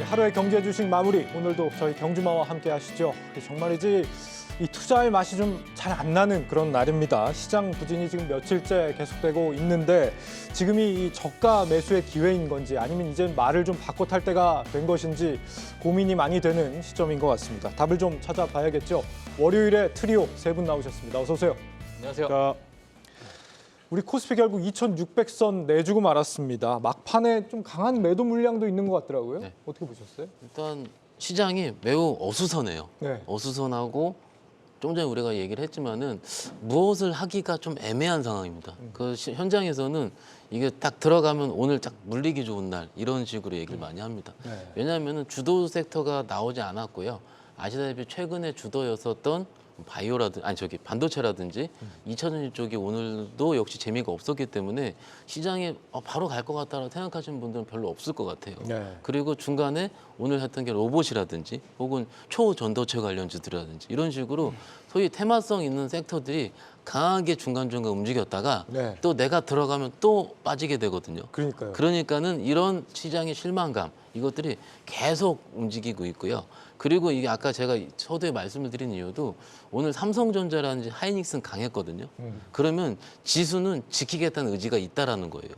하루의 경제 주식 마무리 오늘도 저희 경주마와 함께 하시죠. 정말이지 이 투자할 맛이 좀 잘 안 나는 그런 날입니다. 시장 부진이 지금 며칠째 계속되고 있는데 지금이 이 저가 매수의 기회인 건지 아니면 이제 말을 좀 바꿔 탈 때가 된 것인지 고민이 많이 되는 시점인 것 같습니다. 답을 좀 찾아봐야겠죠. 월요일에 트리오 세 분 나오셨습니다. 어서 오세요. 안녕하세요. 자, 우리 코스피 결국 2,600선 내주고 말았습니다. 막판에 좀 강한 매도 물량도 있는 것 같더라고요. 네. 어떻게 보셨어요? 일단 시장이 매우 어수선해요. 네. 어수선하고 좀 전에 우리가 얘기를 했지만은 무엇을 하기가 좀 애매한 상황입니다. 그 현장에서는 이게 딱 들어가면 오늘 딱 물리기 좋은 날 이런 식으로 얘기를 많이 합니다. 네. 왜냐하면은 주도 섹터가 나오지 않았고요. 아시다시피 최근에 주도였었던 반도체라든지 2차전지 쪽이 오늘도 역시 재미가 없었기 때문에 시장에 바로 갈 것 같다라고 생각하시는 분들은 별로 없을 것 같아요. 네. 그리고 중간에 오늘 했던 게 로봇이라든지 혹은 초전도체 관련주들이라든지 이런 식으로 소위 테마성 있는 섹터들이 강하게 중간중간 움직였다가 네. 또 내가 들어가면 또 빠지게 되거든요. 그러니까요. 그러니까는 이런 시장의 실망감 이것들이 계속 움직이고 있고요. 그리고 이게 아까 제가 서두에 말씀을 드린 이유도 오늘 삼성전자라든지 하이닉스는 강했거든요. 그러면 지수는 지키겠다는 의지가 있다라는 거예요.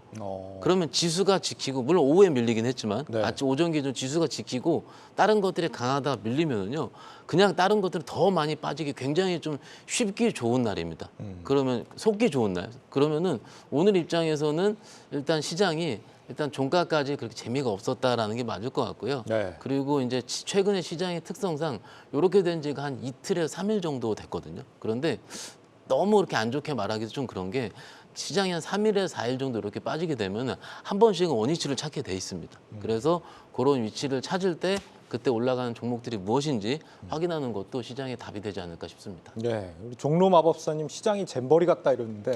그러면 지수가 지키고 물론 오후에 밀리긴 했지만 네. 아침 오전 기준 지수가 지키고 다른 것들이 강하다 밀리면은요. 그냥 다른 것들은 더 많이 빠지기 굉장히 좀 쉽기 좋은 날입니다. 그러면 속기 좋은 날. 그러면은 오늘 입장에서는 일단 시장이 일단 종가까지 그렇게 재미가 없었다라는 게 맞을 것 같고요. 네. 그리고 이제 최근에 시장의 특성상 이렇게 된 지가 한 이틀에서 3일 정도 됐거든요. 그런데 너무 그렇게 안 좋게 말하기도 좀 그런 게 시장이 한 3일에서 4일 정도 이렇게 빠지게 되면 한 번씩은 원위치를 찾게 돼 있습니다. 그래서 그런 위치를 찾을 때 그때 올라가는 종목들이 무엇인지 확인하는 것도 시장의 답이 되지 않을까 싶습니다. 네, 우리 종로 마법사님 시장이 잼버리 같다 이러는데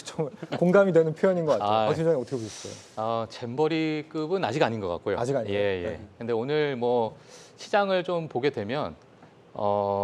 좀 공감이 되는 표현인 것 같아요. 박 팀장님 어떻게 보셨어요? 잼버리급은 아직 아닌 것 같고요. 아직 아니에요? 예. 네. 근데 오늘 뭐 시장을 좀 보게 되면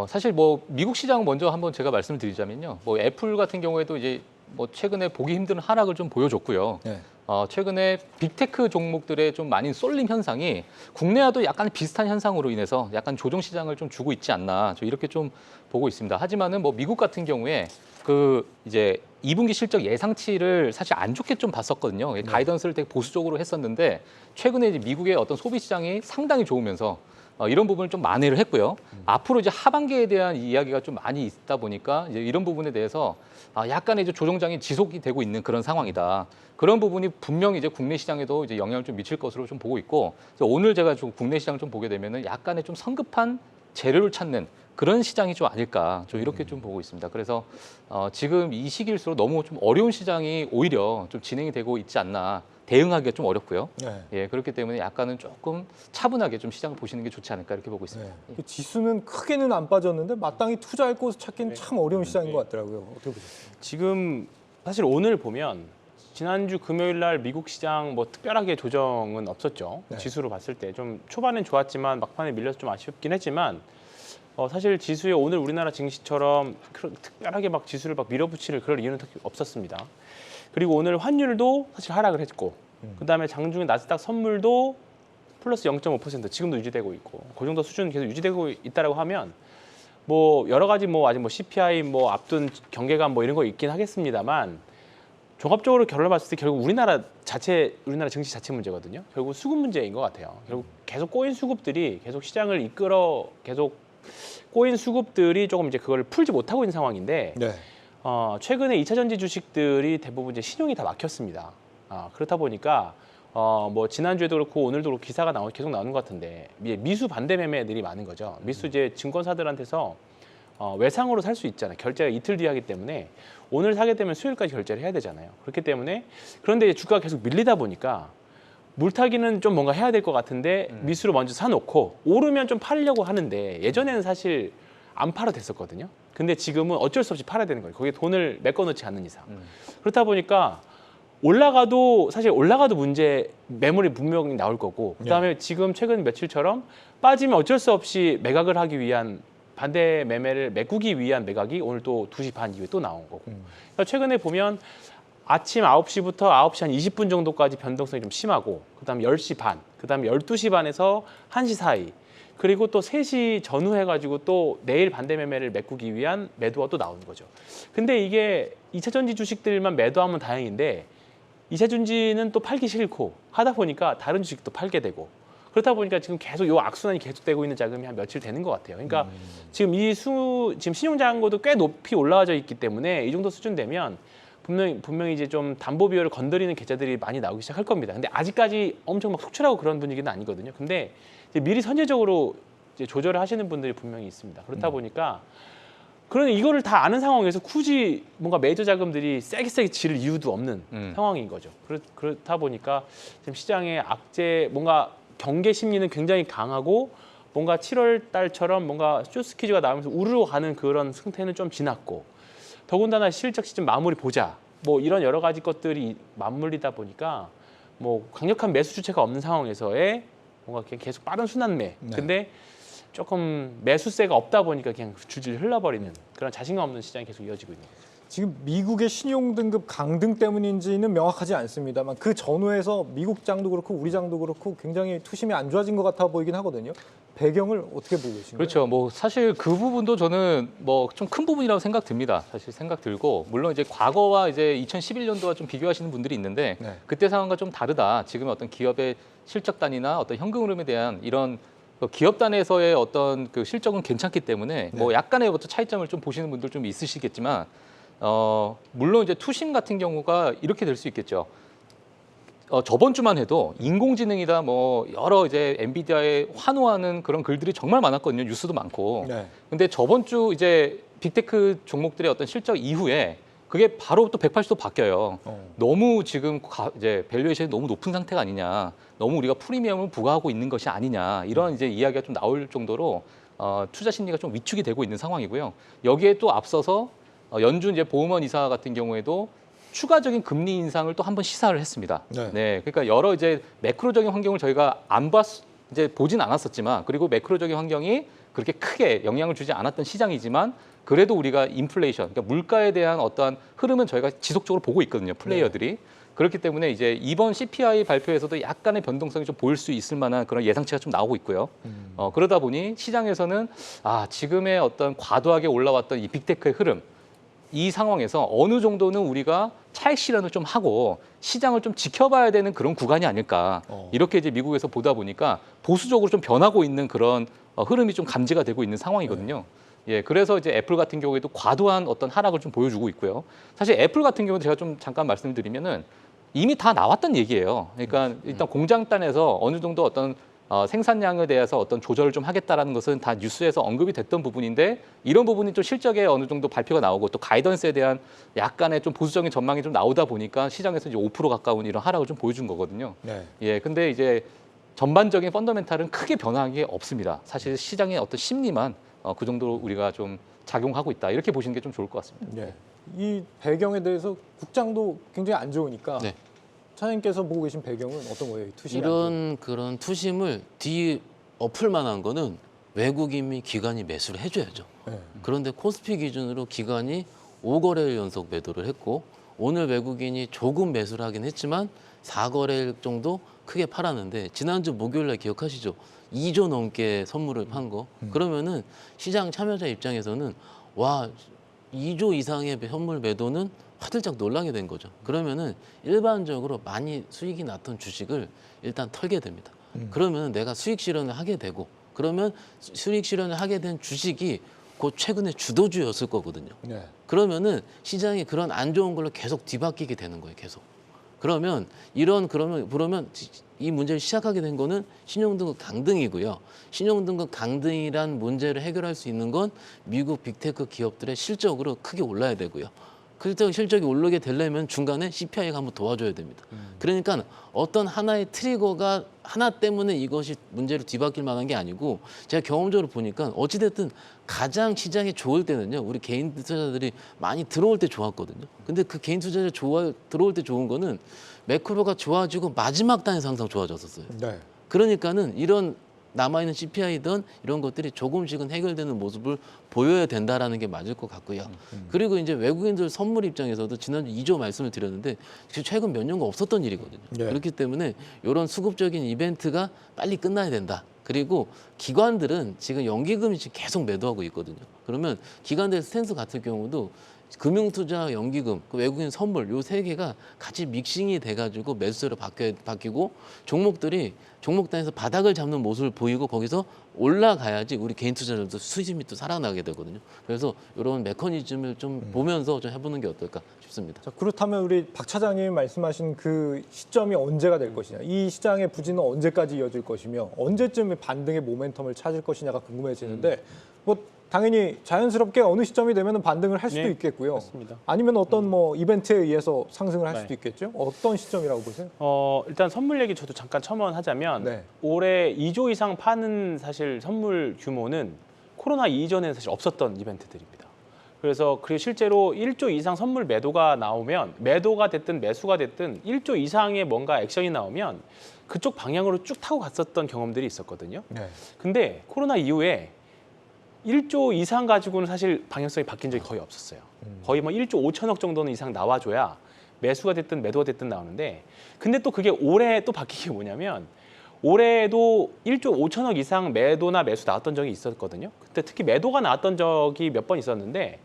사실 뭐 미국 시장 먼저 한번 제가 말씀을 드리자면요. 뭐 애플 같은 경우에도 이제 뭐 최근에 보기 힘든 하락을 좀 보여줬고요. 네. 최근에 빅테크 종목들의 좀 많이 쏠림 현상이 국내와도 약간 비슷한 현상으로 인해서 약간 조정 시장을 좀 주고 있지 않나 저 이렇게 좀 보고 있습니다. 하지만은 뭐 미국 같은 경우에 그 이제 2분기 실적 예상치를 사실 안 좋게 좀 봤었거든요. 가이던스를 되게 보수적으로 했었는데 최근에 이제 미국의 어떤 소비 시장이 상당히 좋으면서 이런 부분을 좀 만회를 했고요. 앞으로 이제 하반기에 대한 이야기가 좀 많이 있다 보니까 이제 이런 부분에 대해서 약간의 이제 조정장이 지속이 되고 있는 그런 상황이다. 그런 부분이 분명히 이제 국내 시장에도 이제 영향을 좀 미칠 것으로 좀 보고 있고, 그래서 오늘 제가 좀 국내 시장을 좀 보게 되면은 약간의 좀 성급한 재료를 찾는 그런 시장이 좀 아닐까, 좀 이렇게 좀 보고 있습니다. 그래서 지금 이 시기일수록 너무 좀 어려운 시장이 오히려 좀 진행이 되고 있지 않나. 대응하기가 좀 어렵고요. 네. 예, 그렇기 때문에 약간은 조금 차분하게 좀 시장을 보시는 게 좋지 않을까 이렇게 보고 있습니다. 네. 그 지수는 크게는 안 빠졌는데 마땅히 투자할 곳을 찾기는 참 어려운 시장인 것 같더라고요. 어떻게 보셨어요? 지금 사실 오늘 보면 지난주 금요일 날 미국 시장 뭐 특별하게 조정은 없었죠. 네. 지수로 봤을 때 좀 초반엔 좋았지만 막판에 밀려서 좀 아쉽긴 했지만 사실 지수에 오늘 우리나라 증시처럼 특별하게 막 지수를 막 밀어붙일 그럴 이유는 특히 없었습니다. 그리고 오늘 환율도 사실 하락을 했고 그다음에 장중에 나스닥 선물도 플러스 0.5% 지금도 유지되고 있고 그 정도 수준은 계속 유지되고 있다라고 하면 뭐 여러 가지 뭐 아직 뭐 CPI 뭐 앞둔 경계감 뭐 이런 거 있긴 하겠습니다만 종합적으로 결론을 봤을 때 결국 우리나라 증시 자체 문제거든요. 결국 수급 문제인 것 같아요. 결국 계속 꼬인 수급들이 계속 시장을 계속 꼬인 수급들이 조금 이제 그걸 풀지 못하고 있는 상황인데 네. 최근에 2차 전지 주식들이 대부분 이제 신용이 다 막혔습니다. 그렇다 보니까 뭐 지난주에도 그렇고 오늘도 그렇고 기사가 계속 나오는 것 같은데 미수 반대 매매들이 많은 거죠. 미수 이제 증권사들한테서 외상으로 살 수 있잖아요. 결제가 이틀 뒤에 하기 때문에 오늘 사게 되면 수요일까지 결제를 해야 되잖아요. 그렇기 때문에 그런데 주가가 계속 밀리다 보니까 물타기는 좀 뭔가 해야 될 것 같은데 미수로 먼저 사놓고 오르면 좀 팔려고 하는데 예전에는 사실 안 팔아도 됐었거든요. 근데 지금은 어쩔 수 없이 팔아야 되는 거예요. 거기에 돈을 메꿔놓지 않는 이상. 그렇다 보니까 사실 올라가도 매물이 분명히 나올 거고 그다음에 지금 최근 며칠처럼 빠지면 어쩔 수 없이 매각을 하기 위한 반대 매매를 메꾸기 위한 매각이 오늘 또 2시 반 이후에 또 나온 거고. 그러니까 최근에 보면 아침 9시부터 9시 한 20분 정도까지 변동성이 좀 심하고 그다음에 10시 반, 그다음에 12시 반에서 1시 사이 그리고 또 3시 전후 해가지고 또 내일 반대 매매를 메꾸기 위한 매도가 또 나오는 거죠. 근데 이게 2차 전지 주식들만 매도하면 다행인데 2차 전지는 또 팔기 싫고 하다 보니까 다른 주식도 팔게 되고 그렇다 보니까 지금 계속 요 악순환이 계속되고 있는 자금이 한 며칠 되는 것 같아요. 그러니까 지금 지금 신용장고도 꽤 높이 올라와져 있기 때문에 이 정도 수준 되면 분명히 이제 좀 담보 비율을 건드리는 계좌들이 많이 나오기 시작할 겁니다. 근데 아직까지 엄청 막 속출하고 그런 분위기는 아니거든요. 근데 이제 미리 선제적으로 이제 조절을 하시는 분들이 분명히 있습니다. 그렇다 보니까 그런데 이거를 다 아는 상황에서 굳이 뭔가 메이저 자금들이 세게 질 이유도 없는 상황인 거죠. 그렇다 보니까 지금 시장의 악재 뭔가 경계 심리는 굉장히 강하고 뭔가 7월 달처럼 뭔가 쇼스 퀴즈가 나오면서 우르르 가는 그런 승태는 좀 지났고 더군다나 실적 시즌 마무리 보자 뭐 이런 여러 가지 것들이 맞물리다 보니까 뭐 강력한 매수 주체가 없는 상황에서의 뭔가 그냥 계속 빠른 순환매. 네. 근데 조금 매수세가 없다 보니까 그냥 줄줄 흘러버리는 그런 자신감 없는 시장이 계속 이어지고 있는 거죠. 지금 미국의 신용등급 강등 때문인지는 명확하지 않습니다만 그 전후에서 미국 장도 그렇고 우리 장도 그렇고 굉장히 투심이 안 좋아진 것 같아 보이긴 하거든요. 배경을 어떻게 보고 계신가요? 그렇죠. 뭐 사실 그 부분도 저는 뭐 좀 큰 부분이라고 생각 듭니다. 사실 생각 들고 물론 이제 과거와 이제 2011년도와 좀 비교하시는 분들이 있는데 네. 그때 상황과 좀 다르다. 지금의 어떤 기업의 실적 단위나 어떤 현금 흐름에 대한 이런 그 기업 단에서의 어떤 그 실적은 괜찮기 때문에 뭐 약간의 어떤 차이점을 좀 보시는 분들 좀 있으시겠지만 물론 이제 투심 같은 경우가 이렇게 될 수 있겠죠. 저번 주만 해도 인공지능이다 뭐 여러 이제 엔비디아에 환호하는 그런 글들이 정말 많았거든요. 뉴스도 많고. 네. 근데 저번 주 이제 빅테크 종목들의 어떤 실적 이후에 그게 바로 또 180도 바뀌어요. 너무 지금 이제 밸류에이션이 너무 높은 상태가 아니냐. 너무 우리가 프리미엄을 부과하고 있는 것이 아니냐. 이런 이제 이야기가 좀 나올 정도로 투자 심리가 좀 위축이 되고 있는 상황이고요. 여기에 또 앞서서 연준 이제 보험원 이사 같은 경우에도 추가적인 금리 인상을 또 한번 시사를 했습니다. 네. 그러니까 여러 이제 매크로적인 환경을 저희가 이제 보진 않았었지만 그리고 매크로적인 환경이 그렇게 크게 영향을 주지 않았던 시장이지만 그래도 우리가 인플레이션, 그러니까 물가에 대한 어떠한 흐름은 저희가 지속적으로 보고 있거든요. 플레이어들이. 그렇기 때문에 이제 이번 CPI 발표에서도 약간의 변동성이 좀 보일 수 있을 만한 그런 예상치가 좀 나오고 있고요. 그러다 보니 시장에서는 지금의 어떤 과도하게 올라왔던 이 빅테크의 흐름, 이 상황에서 어느 정도는 우리가 차익 실현을 좀 하고 시장을 좀 지켜봐야 되는 그런 구간이 아닐까. 이렇게 이제 미국에서 보다 보니까 보수적으로 좀 변하고 있는 그런 흐름이 좀 감지가 되고 있는 상황이거든요. 예, 그래서 이제 애플 같은 경우에도 과도한 어떤 하락을 좀 보여주고 있고요. 사실 애플 같은 경우는 제가 좀 잠깐 말씀을 드리면은 이미 다 나왔던 얘기예요. 그러니까 일단 공장단에서 어느 정도 어떤 생산량에 대해서 어떤 조절을 좀 하겠다라는 것은 다 뉴스에서 언급이 됐던 부분인데 이런 부분이 좀 실적에 어느 정도 발표가 나오고 또 가이던스에 대한 약간의 좀 보수적인 전망이 좀 나오다 보니까 시장에서 이제 5% 가까운 이런 하락을 좀 보여준 거거든요. 네. 예, 근데 이제 전반적인 펀더멘탈은 크게 변한 게 없습니다. 사실 시장의 어떤 심리만 그 정도로 우리가 좀 작용하고 있다. 이렇게 보시는 게 좀 좋을 것 같습니다. 네. 이 배경에 대해서 국장도 굉장히 안 좋으니까 네. 차장님께서 보고 계신 배경은 어떤 거예요? 투심이 안 이런 그런 투심을 뒤엎을 만한 거는 외국인이 기관이 매수를 해줘야죠. 좋은- 네. 그런데 코스피 기준으로 기관이 5거래일 연속 매도를 했고 오늘 외국인이 조금 매수를 하긴 했지만 4거래일 정도 크게 팔았는데 지난주 목요일 날 기억하시죠? 2조 넘게 선물을 판 거. 그러면은 시장 참여자 입장에서는 와 2조 이상의 선물 매도는 화들짝 놀라게 된 거죠. 그러면은 일반적으로 많이 수익이 났던 주식을 일단 털게 됩니다. 그러면 내가 수익 실현을 하게 되고 그러면 수익 실현을 하게 된 주식이 곧 최근에 주도주였을 거거든요. 네. 그러면은 시장이 그런 안 좋은 걸로 계속 뒤바뀌게 되는 거예요, 계속. 그러면 그러면 이 문제를 시작하게 된 거는 신용등급 강등이고요. 신용등급 강등이란 문제를 해결할 수 있는 건 미국 빅테크 기업들의 실적으로 크게 올라야 되고요. 그때 실적이 오르게 되려면 중간에 CPI가 한번 도와줘야 됩니다. 그러니까 어떤 하나의 트리거가 하나 때문에 이것이 문제로 뒤바뀔 만한 게 아니고 제가 경험적으로 보니까 어찌됐든 가장 시장이 좋을 때는요. 우리 개인 투자자들이 많이 들어올 때 좋았거든요. 근데 그 개인 투자자 들어올 때 좋은 거는 매크로가 좋아지고 마지막 단에서 항상 좋아졌었어요. 네. 그러니까는 이런 남아있는 CPI든 이런 것들이 조금씩은 해결되는 모습을 보여야 된다라는 게 맞을 것 같고요. 그리고 이제 외국인들 선물 입장에서도 지난주 2조 말씀을 드렸는데 최근 몇 년간 없었던 일이거든요. 네. 그렇기 때문에 이런 수급적인 이벤트가 빨리 끝나야 된다. 그리고 기관들은 지금 연기금이 지금 계속 매도하고 있거든요. 그러면 기관들 스탠스 같은 경우도 금융투자, 연기금, 그 외국인 선물 요 세 개가 같이 믹싱이 돼가지고 매수세로 바뀌고 종목들이 종목단에서 바닥을 잡는 모습을 보이고 거기서 올라가야지 우리 개인 투자자들도 수익이 또 살아나게 되거든요. 그래서 이런 메커니즘을 좀 보면서 좀 해보는 게 어떨까 싶습니다. 자, 그렇다면 우리 박 차장님 말씀하신 그 시점이 언제가 될 것이냐, 이 시장의 부진은 언제까지 이어질 것이며 언제쯤 반등의 모멘텀을 찾을 것이냐가 궁금해지는데 뭐 당연히 자연스럽게 어느 시점이 되면 반등을 할 수도 네, 있겠고요. 맞습니다. 아니면 어떤 뭐 이벤트에 의해서 상승을 할 네. 수도 있겠죠. 어떤 시점이라고 보세요? 일단 선물 얘기 저도 잠깐 첨언하자면 네. 올해 2조 이상 파는 사실 선물 규모는 코로나 이전에는 사실 없었던 이벤트들입니다. 그래서 실제로 1조 이상 선물 매도가 나오면 매도가 됐든 매수가 됐든 1조 이상의 뭔가 액션이 나오면 그쪽 방향으로 쭉 타고 갔었던 경험들이 있었거든요. 네. 근데 코로나 이후에 1조 이상 가지고는 사실 방향성이 바뀐 적이 거의 없었어요. 거의 뭐 1조 5천억 정도는 이상 나와줘야 매수가 됐든 매도가 됐든 나오는데 근데 또 그게 올해 또 바뀐 게 뭐냐면 올해도 1조 5천억 이상 매도나 매수 나왔던 적이 있었거든요. 그때 특히 매도가 나왔던 적이 몇 번 있었는데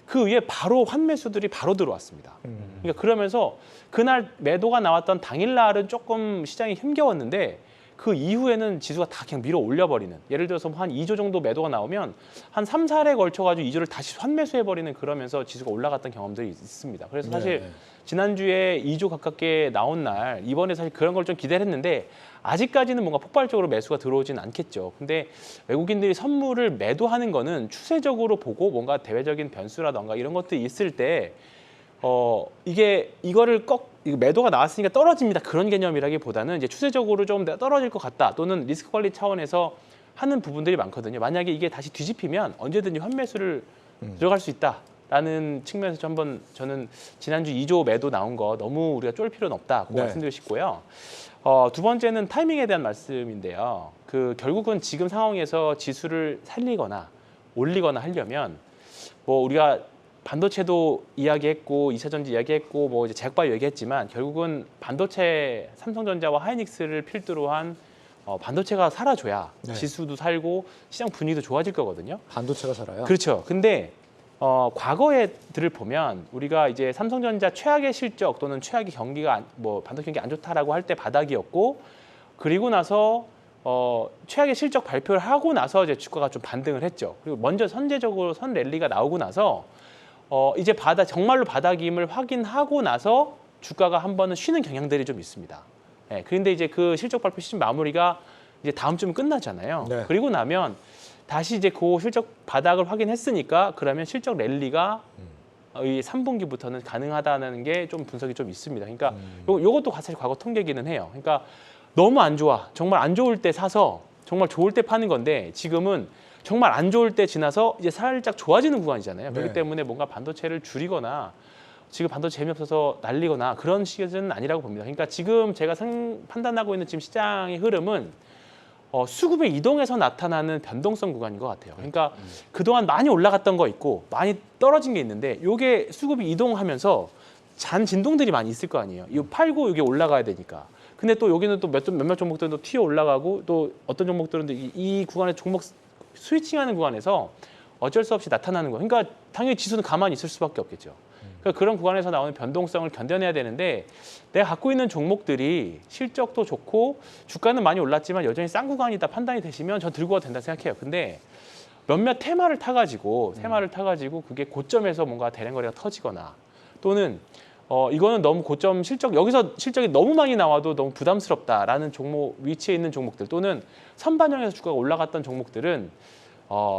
그 위에 바로 환매수들이 바로 들어왔습니다. 그러니까 그러면서 그날 매도가 나왔던 당일날은 조금 시장이 힘겨웠는데 그 이후에는 지수가 다 그냥 밀어 올려버리는, 예를 들어서 한 2조 정도 매도가 나오면 한 3, 4일에 걸쳐가지고 2조를 다시 환매수해버리는, 그러면서 지수가 올라갔던 경험들이 있습니다. 그래서 사실 네. 지난주에 2조 가깝게 나온 날 이번에 사실 그런 걸 좀 기대를 했는데 아직까지는 뭔가 폭발적으로 매수가 들어오진 않겠죠. 근데 외국인들이 선물을 매도하는 거는 추세적으로 보고 뭔가 대외적인 변수라던가 이런 것들이 있을 때 이거를 이거 매도가 나왔으니까 떨어집니다, 그런 개념이라기보다는 이제 추세적으로 좀 떨어질 것 같다, 또는 리스크 관리 차원에서 하는 부분들이 많거든요. 만약에 이게 다시 뒤집히면 언제든지 환매수를 들어갈 수 있다라는 측면에서 한번 저는 지난주 2조 매도 나온 거 너무 우리가 쫄 필요는 없다고 네. 말씀드리고 싶고요. 두 번째는 타이밍에 대한 말씀인데요. 결국은 지금 상황에서 지수를 살리거나 올리거나 하려면 뭐 우리가 반도체도 이야기했고 2차 전지 이야기했고 뭐 이제 제약바이오 얘기했지만 결국은 반도체 삼성전자와 하이닉스를 필두로 한 반도체가 살아줘야 네. 지수도 살고 시장 분위기도 좋아질 거거든요. 반도체가 살아요. 그렇죠. 근데 과거에들을 보면 우리가 이제 삼성전자 최악의 실적 또는 최악의 경기가 반도체 경기 안 좋다라고 할 때 바닥이었고, 그리고 나서 최악의 실적 발표를 하고 나서 이제 주가가 좀 반등을 했죠. 그리고 먼저 선제적으로 선 랠리가 나오고 나서 이제 정말로 바닥임을 확인하고 나서 주가가 한 번은 쉬는 경향들이 좀 있습니다. 예, 그런데 이제 그 실적 발표 시즌 마무리가 이제 다음 주면 끝나잖아요. 네. 그리고 나면 다시 이제 그 실적 바닥을 확인했으니까 그러면 실적 랠리가 이 3분기부터는 가능하다는 게 좀 분석이 좀 있습니다. 그러니까 요것도 사실 과거 통계기는 해요. 그러니까 너무 안 좋아, 정말 안 좋을 때 사서 정말 좋을 때 파는 건데 지금은 정말 안 좋을 때 지나서 이제 살짝 좋아지는 구간이잖아요. 그렇기 네. 때문에 뭔가 반도체를 줄이거나 지금 반도체 재미없어서 날리거나 그런 시기는 아니라고 봅니다. 그러니까 지금 제가 판단하고 있는 지금 시장의 흐름은 수급의 이동에서 나타나는 변동성 구간인 것 같아요. 그러니까 그동안 많이 올라갔던 거 있고 많이 떨어진 게 있는데 이게 수급이 이동하면서 잔 진동들이 많이 있을 거 아니에요. 이거 팔고 이게 올라가야 되니까. 근데 또 여기는 또 몇몇 종목들은 또 튀어 올라가고 또 어떤 종목들은 이 구간에 종목 스위칭하는 구간에서 어쩔 수 없이 나타나는 거예요. 그러니까 당연히 지수는 가만히 있을 수밖에 없겠죠. 그러니까 그런 구간에서 나오는 변동성을 견뎌내야 되는데 내가 갖고 있는 종목들이 실적도 좋고 주가는 많이 올랐지만 여전히 싼 구간이다 판단이 되시면 전 들고 가도 된다 생각해요. 근데 몇몇 테마를 타가지고 그게 고점에서 뭔가 대량거래가 터지거나 또는 이거는 너무 고점 여기서 실적이 너무 많이 나와도 너무 부담스럽다라는 종목 위치에 있는 종목들 또는 선반영에서 주가가 올라갔던 종목들은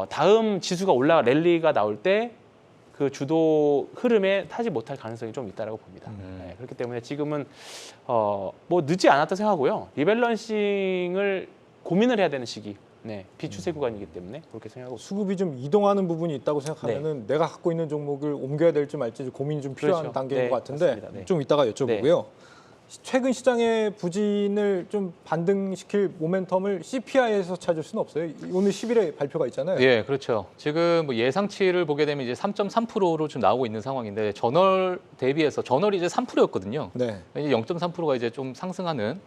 다음 지수가 랠리가 나올 때 그 주도 흐름에 타지 못할 가능성이 좀 있다라고 봅니다. 네, 그렇기 때문에 지금은 뭐 늦지 않았다 생각하고요. 리밸런싱을 고민을 해야 되는 시기, 비추세 구간이기 때문에 그렇게 생각하고 수급이 좀 이동하는 부분이 있다고 생각하면은 내가 갖고 있는 종목을 옮겨야 될지 말지 고민이 좀 필요한 그렇죠. 단계인 네, 것 같은데 맞습니다. 네. 좀 이따가 여쭤보고요. 최근 시장의 부진을 좀 반등시킬 모멘텀을 CPI에서 찾을 수는 없어요. 오늘 10일에 발표가 있잖아요. 예, 그렇죠. 지금 뭐 예상치를 보게 되면 이제 3.3%로 좀 나오고 있는 상황인데 전월 대비해서 전월이 이제 3%였거든요. 네. 이제 0.3%가 이제 좀 상승하는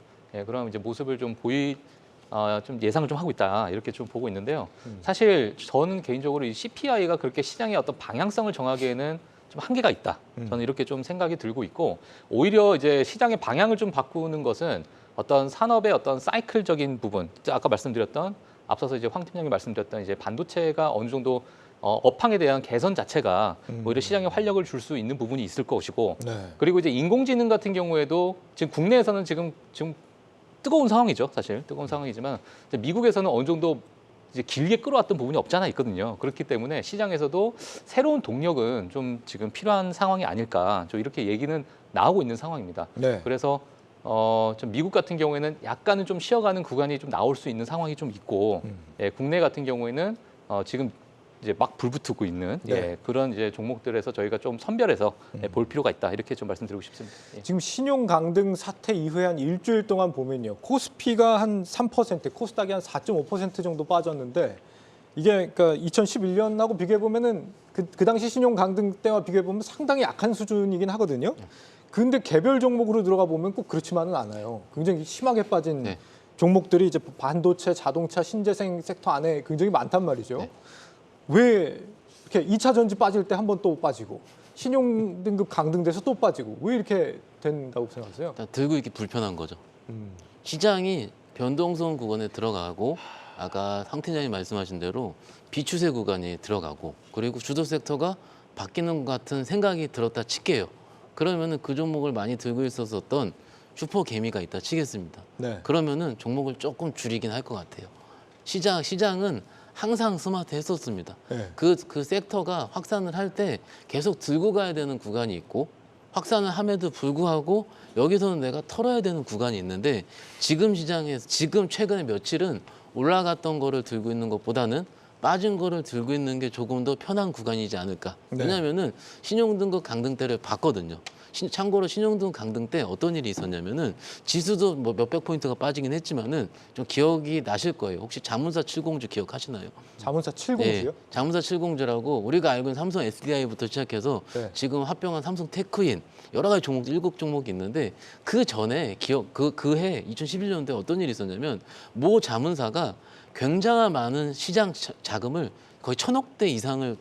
그런 이제 모습을 좀 좀 예상을 좀 하고 있다 이렇게 좀 보고 있는데요. 사실 저는 개인적으로 이 CPI가 그렇게 시장의 어떤 방향성을 정하기에는 좀 한계가 있다. 저는 이렇게 좀 생각이 들고 있고 오히려 이제 시장의 방향을 좀 바꾸는 것은 어떤 산업의 어떤 사이클적인 부분, 아까 말씀드렸던 앞서서 이제 황 팀장님 말씀드렸던 이제 반도체가 어느 정도 업황에 대한 개선 자체가 오히려 시장에 활력을 줄 수 있는 부분이 있을 것이고 네. 그리고 이제 인공지능 같은 경우에도 지금 국내에서는 지금 뜨거운 상황이죠, 사실 뜨거운 상황이지만 이제 미국에서는 어느 정도 이제 길게 끌어왔던 부분이 없지 않아 있거든요. 그렇기 때문에 시장에서도 새로운 동력은 좀 지금 필요한 상황이 아닐까, 좀 이렇게 얘기는 나오고 있는 상황입니다. 네. 그래서 좀 미국 같은 경우에는 약간은 좀 쉬어가는 구간이 좀 나올 수 있는 상황이 좀 있고, 국내 같은 경우에는 지금 이제 막 불붙고 있는 네. 그런 이제 종목들에서 저희가 좀 선별해서 볼 필요가 있다 이렇게 좀 말씀드리고 싶습니다. 예. 지금 신용 강등 사태 이후에 한 일주일 동안 보면요. 코스피가 한 3%, 코스닥이 한 4.5% 정도 빠졌는데 이게 그러니까 2011년하고 비교해 보면은 그 당시 신용 강등 때와 비교해 보면 상당히 약한 수준이긴 하거든요. 근데 개별 종목으로 들어가 보면 꼭 그렇지만은 않아요. 굉장히 심하게 빠진 네. 종목들이 이제 반도체, 자동차, 신재생 섹터 안에 굉장히 많단 말이죠. 네. 왜 이렇게 2차 전지 빠질 때 한 번 또 빠지고 신용 등급 강등돼서 또 빠지고 왜 이렇게 된다고 생각하세요? 일단 들고 있기 불편한 거죠. 시장이 변동성 구간에 들어가고 아까 상 팀장님 말씀하신 대로 비추세 구간이 들어가고 그리고 주도 섹터가 바뀌는 것 같은 생각이 들었다 칠게요. 그러면은 그 종목을 많이 들고 있었던 슈퍼 개미가 있다 치겠습니다. 네. 그러면은 종목을 조금 줄이긴 할 것 같아요. 시장은 항상 스마트했었습니다. 네. 그 섹터가 확산을 할 때 계속 들고 가야 되는 구간이 있고 확산을 함에도 불구하고 여기서는 내가 털어야 되는 구간이 있는데 지금 시장에서 지금 최근에 며칠은 올라갔던 거를 들고 있는 것보다는 빠진 거를 들고 있는 게 조금 더 편한 구간이지 않을까. 네. 왜냐하면은 신용등급 강등대를 봤거든요. 참고로 신용등 강등 때 어떤 일이 있었냐면은 지수도 뭐 몇백 포인트가 빠지긴 했지만은 좀 기억이 나실 거예요. 혹시 자문사 7공주 기억하시나요? 자문사 7공주요? 네, 자문사 7공주라고 우리가 알고 있는 삼성 SDI부터 시작해서 네. 지금 합병한 삼성 테크인 여러 가지 종목 7종목이 있는데 그 전에 그해 2011년도에 어떤 일이 있었냐면 모 자문사가 굉장히 많은 시장 자금을 거의 1,000억대 이상을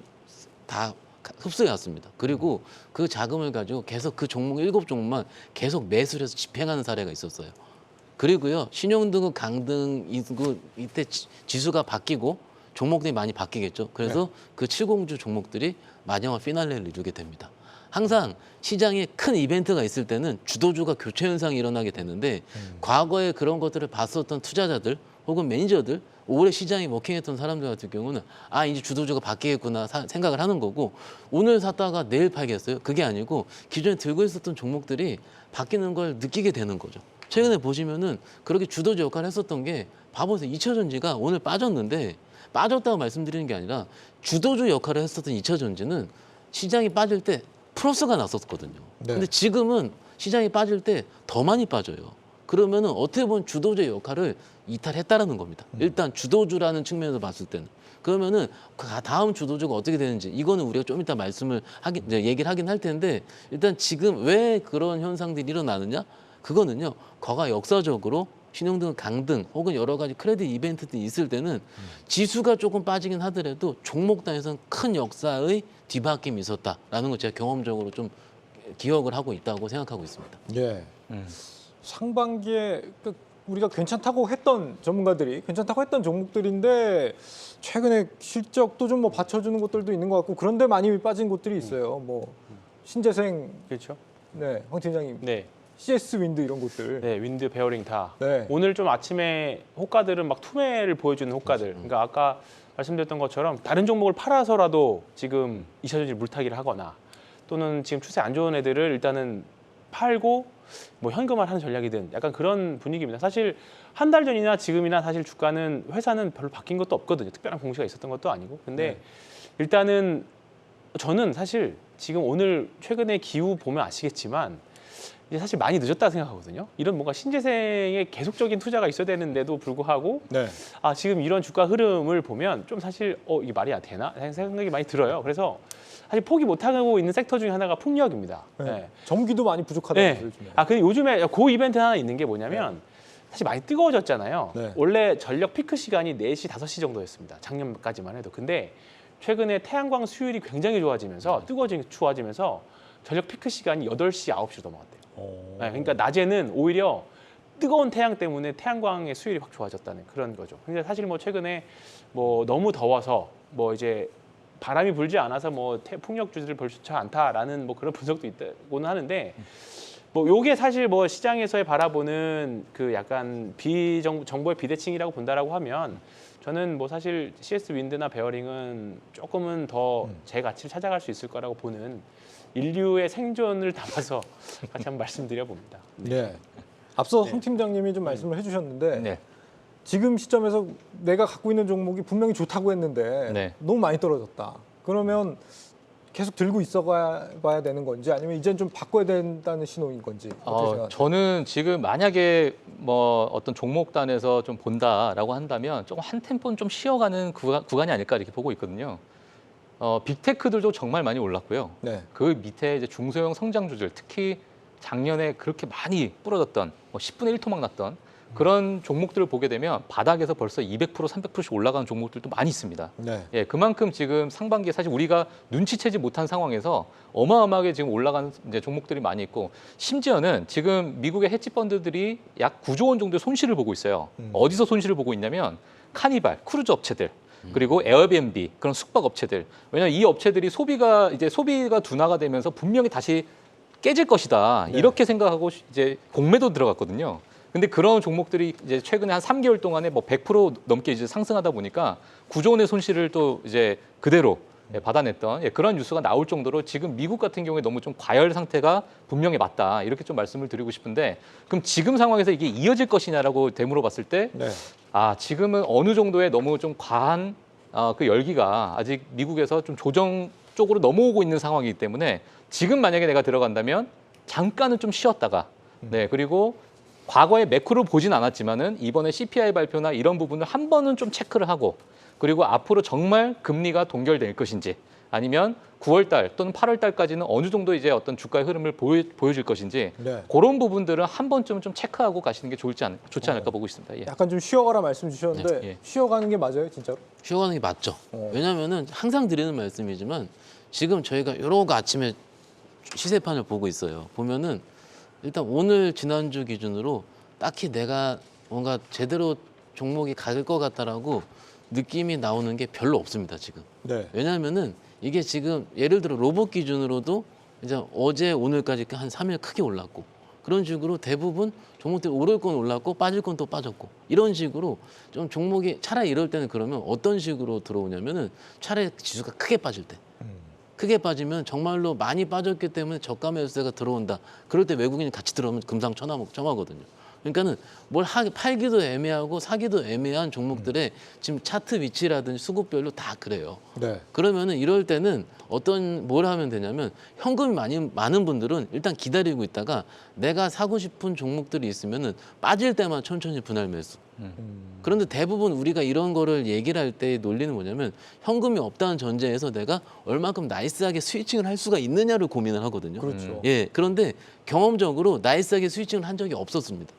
다 흡수해 왔습니다. 그리고 그 자금을 가지고 계속 그 종목 7종목만 계속 매수를 해서 집행하는 사례가 있었어요. 그리고요 신용등급 강등 이때 지수가 바뀌고 종목들이 많이 바뀌겠죠. 그래서 그 7공주 종목들이 마지막 피날레를 이루게 됩니다. 항상 시장에 큰 이벤트가 있을 때는 주도주가 교체 현상이 일어나게 되는데 과거에 그런 것들을 봤었던 투자자들 혹은 매니저들 오래 시장에 워킹했던 사람들 같은 경우는 아 이제 주도주가 바뀌겠구나 생각을 하는 거고 오늘 샀다가 내일 팔겠어요? 그게 아니고 기존에 들고 있었던 종목들이 바뀌는 걸 느끼게 되는 거죠. 최근에 보시면은 그렇게 주도주 역할을 했었던 게 봐보세요. 2차전지가 오늘 빠졌는데 빠졌다고 말씀드리는 게 아니라 주도주 역할을 했었던 2차전지는 시장이 빠질 때 플러스가 났었거든요. 네. 근데 지금은 시장이 빠질 때 더 많이 빠져요. 그러면은 어떻게 보면 주도주의 역할을 이탈했다라는 겁니다. 일단 주도주라는 측면에서 봤을 때는 그러면은 다음 주도주가 어떻게 되는지 이거는 우리가 좀 이따 얘기를 하긴 할 텐데 일단 지금 왜 그런 현상들이 일어나느냐? 그거는요. 과거 역사적으로 신용등 강등 혹은 여러 가지 크레딧 이벤트들이 있을 때는 지수가 조금 빠지긴 하더라도 종목 단에서는 큰 역사의 뒤바뀜이 있었다라는 걸 제가 경험적으로 좀 기억을 하고 있다고 생각하고 있습니다. 예. 상반기에 우리가 괜찮다고 했던 전문가들이 괜찮다고 했던 종목들인데 최근에 실적도 좀 뭐 받쳐주는 것들도 있는 것 같고 그런데 많이 빠진 곳들이 있어요. 뭐 신재생, 그렇죠. 네, 황 팀장님, 네. CS 윈드 이런 곳들. 네, 윈드 베어링 다. 네. 오늘 좀 아침에 호가들은 막 투매를 보여주는 호가들. 그러니까 아까 말씀드렸던 것처럼 다른 종목을 팔아서라도 지금 2차전지 물타기를 하거나 또는 지금 추세 안 좋은 애들을 일단은 팔고 뭐 현금화하는 전략이든 약간 그런 분위기입니다. 사실 한 달 전이나 지금이나 사실 주가는 회사는 별로 바뀐 것도 없거든요. 특별한 공시가 있었던 것도 아니고. 근데 일단은 저는 사실 지금 오늘 최근에 기후 보면 아시겠지만 이제 사실 많이 늦었다 생각하거든요. 이런 뭔가 신재생의 계속적인 투자가 있어야 되는데도 불구하고 네. 지금 이런 주가 흐름을 보면 좀 사실 이게 말이 안 되나 생각이 많이 들어요. 그래서 사실 포기 못하고 있는 섹터 중에 하나가 풍력입니다. 네. 네. 전기도 많이 부족하다고 네. 요즘에. 근데 요즘에 그 이벤트 하나 있는 게 뭐냐면 사실 많이 뜨거워졌잖아요. 네. 원래 전력 피크 시간이 4시, 5시 정도였습니다. 작년까지만 해도. 근데 최근에 태양광 수율이 굉장히 좋아지면서 추워지면서 전력 피크 시간이 8시, 9시로 넘어갔대요. 네, 그러니까 낮에는 오히려 뜨거운 태양 때문에 태양광의 수율이 확 좋아졌다는 그런 거죠. 근데 사실 뭐 최근에 뭐 너무 더워서 뭐 이제 바람이 불지 않아서 뭐 풍력주들을 볼 좋지 않다라는 뭐 그런 분석도 있다고는 하는데 뭐 요게 사실 뭐 시장에서의 바라보는 그 약간 정보의 비대칭이라고 본다라고 하면 저는 뭐 사실 CS 윈드나 베어링은 조금은 더 제 가치를 찾아갈 수 있을 거라고 보는 인류의 생존을 담아서 같이 한번 말씀드려 봅니다. 네. 앞서 네. 황 팀장님이 좀 말씀을 해주셨는데 네. 지금 시점에서 내가 갖고 있는 종목이 분명히 좋다고 했는데 네. 너무 많이 떨어졌다. 그러면 계속 들고 있어 봐야 되는 건지 아니면 이제는 좀 바꿔야 된다는 신호인 건지 어떻게 생각하세요? 저는 지금 만약에 뭐 어떤 종목단에서 좀 본다라고 한다면 조금 한 템포는 좀 쉬어가는 구간이 아닐까 이렇게 보고 있거든요. 빅테크들도 정말 많이 올랐고요. 네. 그 밑에 이제 중소형 성장주들, 특히 작년에 그렇게 많이 부러졌던 10분의 1 토막 났던 그런 종목들을 보게 되면 바닥에서 벌써 200%, 300%씩 올라가는 종목들도 많이 있습니다. 네. 예, 그만큼 지금 상반기에 사실 우리가 눈치채지 못한 상황에서 어마어마하게 지금 올라가는 이제 종목들이 많이 있고 심지어는 지금 미국의 헤지 펀드들이 약 9조 원 정도의 손실을 보고 있어요. 어디서 손실을 보고 있냐면 카니발, 크루즈 업체들 그리고 에어비앤비 그런 숙박 업체들. 왜냐하면 이 업체들이 소비가 둔화가 되면서 분명히 다시 깨질 것이다. 네. 이렇게 생각하고 이제 공매도 들어갔거든요. 근데 그런 종목들이 이제 최근에 한 3개월 동안에 뭐 100% 넘게 이제 상승하다 보니까 9조 원의 손실을 또 이제 그대로 받아냈던 그런 뉴스가 나올 정도로 지금 미국 같은 경우에 너무 좀 과열 상태가 분명히 맞다. 이렇게 좀 말씀을 드리고 싶은데 그럼 지금 상황에서 이게 이어질 것이냐라고 되물어봤을 때 네. 지금은 어느 정도의 너무 좀 과한 그 열기가 아직 미국에서 좀 조정 쪽으로 넘어오고 있는 상황이기 때문에 지금 만약에 내가 들어간다면 잠깐은 좀 쉬었다가 네 그리고 과거에 매크로 보진 않았지만은 이번에 CPI 발표나 이런 부분을 한 번은 좀 체크를 하고 그리고 앞으로 정말 금리가 동결될 것인지 아니면 9월 달 또는 8월 달까지는 어느 정도 이제 어떤 주가의 흐름을 보여줄 것인지 네. 그런 부분들은 한 번쯤은 좀 체크하고 가시는 게 좋지 않을까 보고 있습니다. 예. 약간 좀 쉬어가라 말씀 주셨는데 네, 예. 쉬어가는 게 맞아요, 진짜로? 쉬어가는 게 맞죠. 어. 왜냐하면은 항상 드리는 말씀이지만 지금 저희가 이러고 아침에 시세판을 보고 있어요. 보면은 일단 오늘 지난주 기준으로 딱히 내가 뭔가 제대로 종목이 갈 것 같다라고 느낌이 나오는 게 별로 없습니다 지금. 네. 왜냐하면은 이게 지금 예를 들어 로봇 기준으로도 이제 어제 오늘까지 한 3일 크게 올랐고 그런 식으로 대부분 종목들이 오를 건 올랐고 빠질 건 또 빠졌고 이런 식으로 좀 종목이 차라리 이럴 때는 그러면 어떤 식으로 들어오냐면은 차라리 지수가 크게 빠질 때 크게 빠지면 정말로 많이 빠졌기 때문에 저가 매수세가 들어온다. 그럴 때 외국인이 같이 들어오면 금상첨화거든요. 그러니까는 뭘 팔기도 애매하고 사기도 애매한 종목들의 지금 차트 위치라든지 수급별로 다 그래요. 네. 그러면은 이럴 때는 뭘 하면 되냐면 현금이 많은 분들은 일단 기다리고 있다가 내가 사고 싶은 종목들이 있으면은 빠질 때만 천천히 분할 매수. 그런데 대부분 우리가 이런 거를 얘기를 할 때 논리는 뭐냐면 현금이 없다는 전제에서 내가 얼마큼 나이스하게 스위칭을 할 수가 있느냐를 고민을 하거든요. 그렇죠. 예, 그런데 경험적으로 나이스하게 스위칭을 한 적이 없었습니다.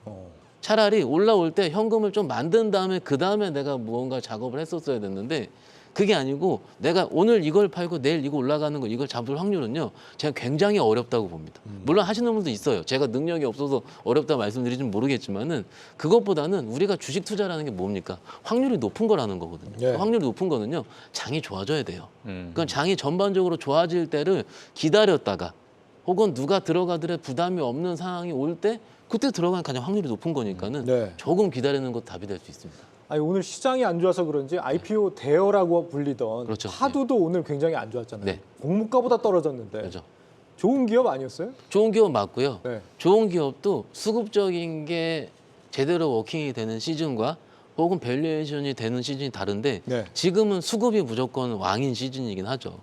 어. 차라리 올라올 때 현금을 좀 만든 다음에 그 다음에 내가 무언가 작업을 했었어야 됐는데 그게 아니고 내가 오늘 이걸 팔고 내일 이거 올라가는 거 이걸 잡을 확률은요 제가 굉장히 어렵다고 봅니다. 물론 하시는 분도 있어요. 제가 능력이 없어서 어렵다 말씀드리지는 모르겠지만은 그것보다는 우리가 주식 투자라는 게 뭡니까? 확률이 높은 거라는 거거든요. 네. 확률이 높은 거는요 장이 좋아져야 돼요. 그러니까 장이 전반적으로 좋아질 때를 기다렸다가 혹은 누가 들어가더라도 부담이 없는 상황이 올 때 그때 들어가는 가장 확률이 높은 거니까는 네. 조금 기다리는 것도 답이 될 수 있습니다. 아니, 오늘 시장이 안 좋아서 그런지 IPO 대여라고 불리던 그렇죠. 하두도 오늘 굉장히 안 좋았잖아요. 네. 공모가보다 떨어졌는데 그렇죠. 좋은 기업 아니었어요? 좋은 기업 맞고요. 네. 좋은 기업도 수급적인 게 제대로 워킹이 되는 시즌과 혹은 밸류에이션이 되는 시즌이 다른데 네. 지금은 수급이 무조건 왕인 시즌이긴 하죠.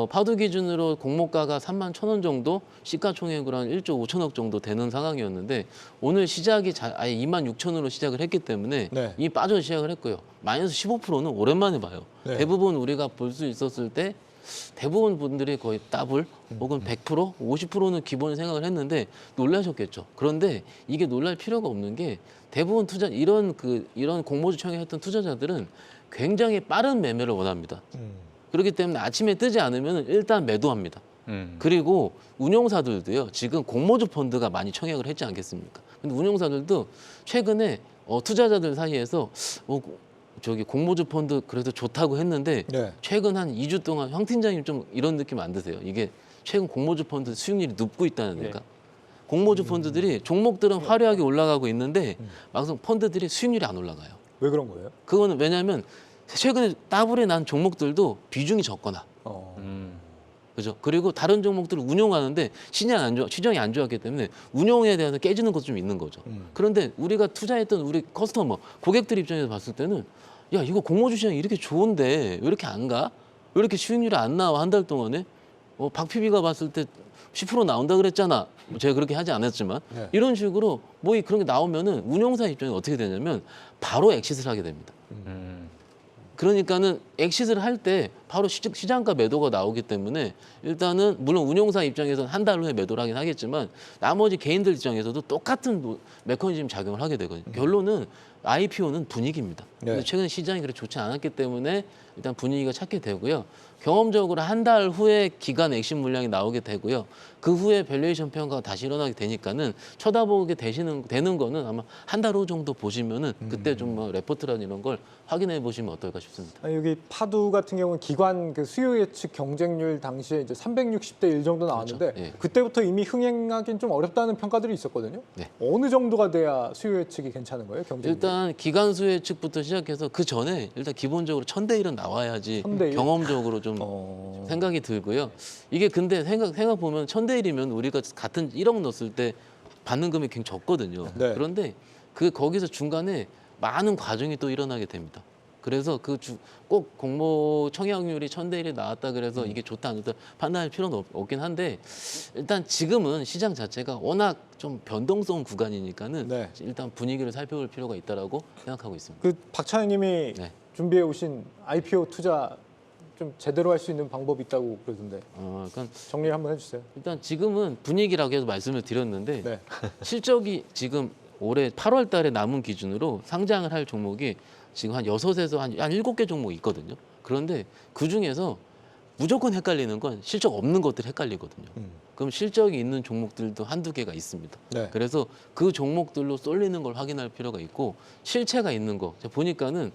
파도 기준으로 공모가가 31,000원 정도, 시가총액으로 한 1조 5천억 정도 되는 상황이었는데 오늘 시작이 아예 26,000원으로 시작을 했기 때문에 네. 이미 빠져 시작을 했고요. 마이너스 15%는 오랜만에 봐요. 네. 대부분 우리가 볼 수 있었을 때 대부분 분들이 거의 더블 혹은 100%, 50%는 기본 생각을 했는데 놀라셨겠죠. 그런데 이게 놀랄 필요가 없는 게 대부분 이런 공모주 청약했던 투자자들은 굉장히 빠른 매매를 원합니다. 그렇기 때문에 아침에 뜨지 않으면 일단 매도합니다. 그리고 운용사들도요. 지금 공모주 펀드가 많이 청약을 했지 않겠습니까? 근데 운용사들도 최근에 투자자들 사이에서 저기 공모주 펀드 그래도 좋다고 했는데 네. 최근 한 2주 동안 황 팀장님 좀 이런 느낌 안 드세요? 이게 최근 공모주 펀드 수익률이 눕고 있다는 네. 얘기가. 공모주 펀드들이 종목들은 화려하게 올라가고 있는데 막상 펀드들이 수익률이 안 올라가요. 왜 그런 거예요? 그거는 왜냐하면 최근에 더블이 난 종목들도 비중이 적거나 그죠? 그리고 다른 종목들을 운용하는데 시장이 안 좋았기 때문에 운용에 대해서 깨지는 것도 좀 있는 거죠. 그런데 우리가 투자했던 우리 커스터머, 고객들 입장에서 봤을 때는 야, 이거 공모주 시장이 이렇게 좋은데 왜 이렇게 안 가? 왜 이렇게 수익률이 안 나와 한 달 동안에? 박 PB가 봤을 때 10% 나온다 그랬잖아. 제가 그렇게 하지 않았지만 네. 이런 식으로 그런 게 나오면은 운용사 입장에 어떻게 되냐면 바로 엑시트를 하게 됩니다. 그러니까는 엑시트를 할 때 바로 시장가 매도가 나오기 때문에 일단은 물론 운용사 입장에서는 한 달 후에 매도를 하긴 하겠지만 나머지 개인들 입장에서도 똑같은 메커니즘 작용을 하게 되거든요. 결론은 IPO는 분위기입니다. 네. 근데 최근에 시장이 그렇게 좋지 않았기 때문에 일단 분위기가 찾게 되고요. 경험적으로 한 달 후에 기간 액션 물량이 나오게 되고요. 그 후에 밸류에이션 평가가 다시 일어나게 되니까는 쳐다보게 되는 거는 아마 한 달 후 정도 보시면은 그때 좀 레포트란 이런 걸 확인해 보시면 어떨까 싶습니다. 아니, 여기 파두 같은 경우는 기관 그 수요 예측 경쟁률 당시에 이제 360대 1 정도 나왔는데 그렇죠. 예. 그때부터 이미 흥행하기는 좀 어렵다는 평가들이 있었거든요. 네. 어느 정도가 돼야 수요 예측이 괜찮은 거예요, 경쟁률? 일단 기간 수혜 측부터 시작해서 그 전에 일단 기본적으로 1000대 1은 나와야지 1000대 1? 경험적으로 좀 생각이 들고요. 이게 근데 생각 보면 1000대 1이면 우리가 같은 1억 넣었을 때 받는 금액이 굉장히 적거든요. 네. 그런데 거기서 중간에 많은 과정이 또 일어나게 됩니다. 그래서 꼭 공모 청약률이 1000대 1이 나왔다 그래서 이게 좋다 안 좋다 판단할 필요는 없긴 한데 일단 지금은 시장 자체가 워낙 좀 변동성 구간이니까는 네. 일단 분위기를 살펴볼 필요가 있다라고 생각하고 있습니다. 그 박찬희님이 네. 준비해 오신 IPO 투자 좀 제대로 할 수 있는 방법이 있다고 그러던데 그러니까 정리 한번 해주세요. 일단 지금은 분위기라고 해서 말씀을 드렸는데 네. 실적이 지금 올해 8월 달에 남은 기준으로 상장을 할 종목이 지금 한 6에서 한 7개 종목이 있거든요. 그런데 그중에서 무조건 헷갈리는 건 실적 없는 것들이 헷갈리거든요. 그럼 실적이 있는 종목들도 한두 개가 있습니다. 네. 그래서 그 종목들로 쏠리는 걸 확인할 필요가 있고 실체가 있는 거 제가 보니까는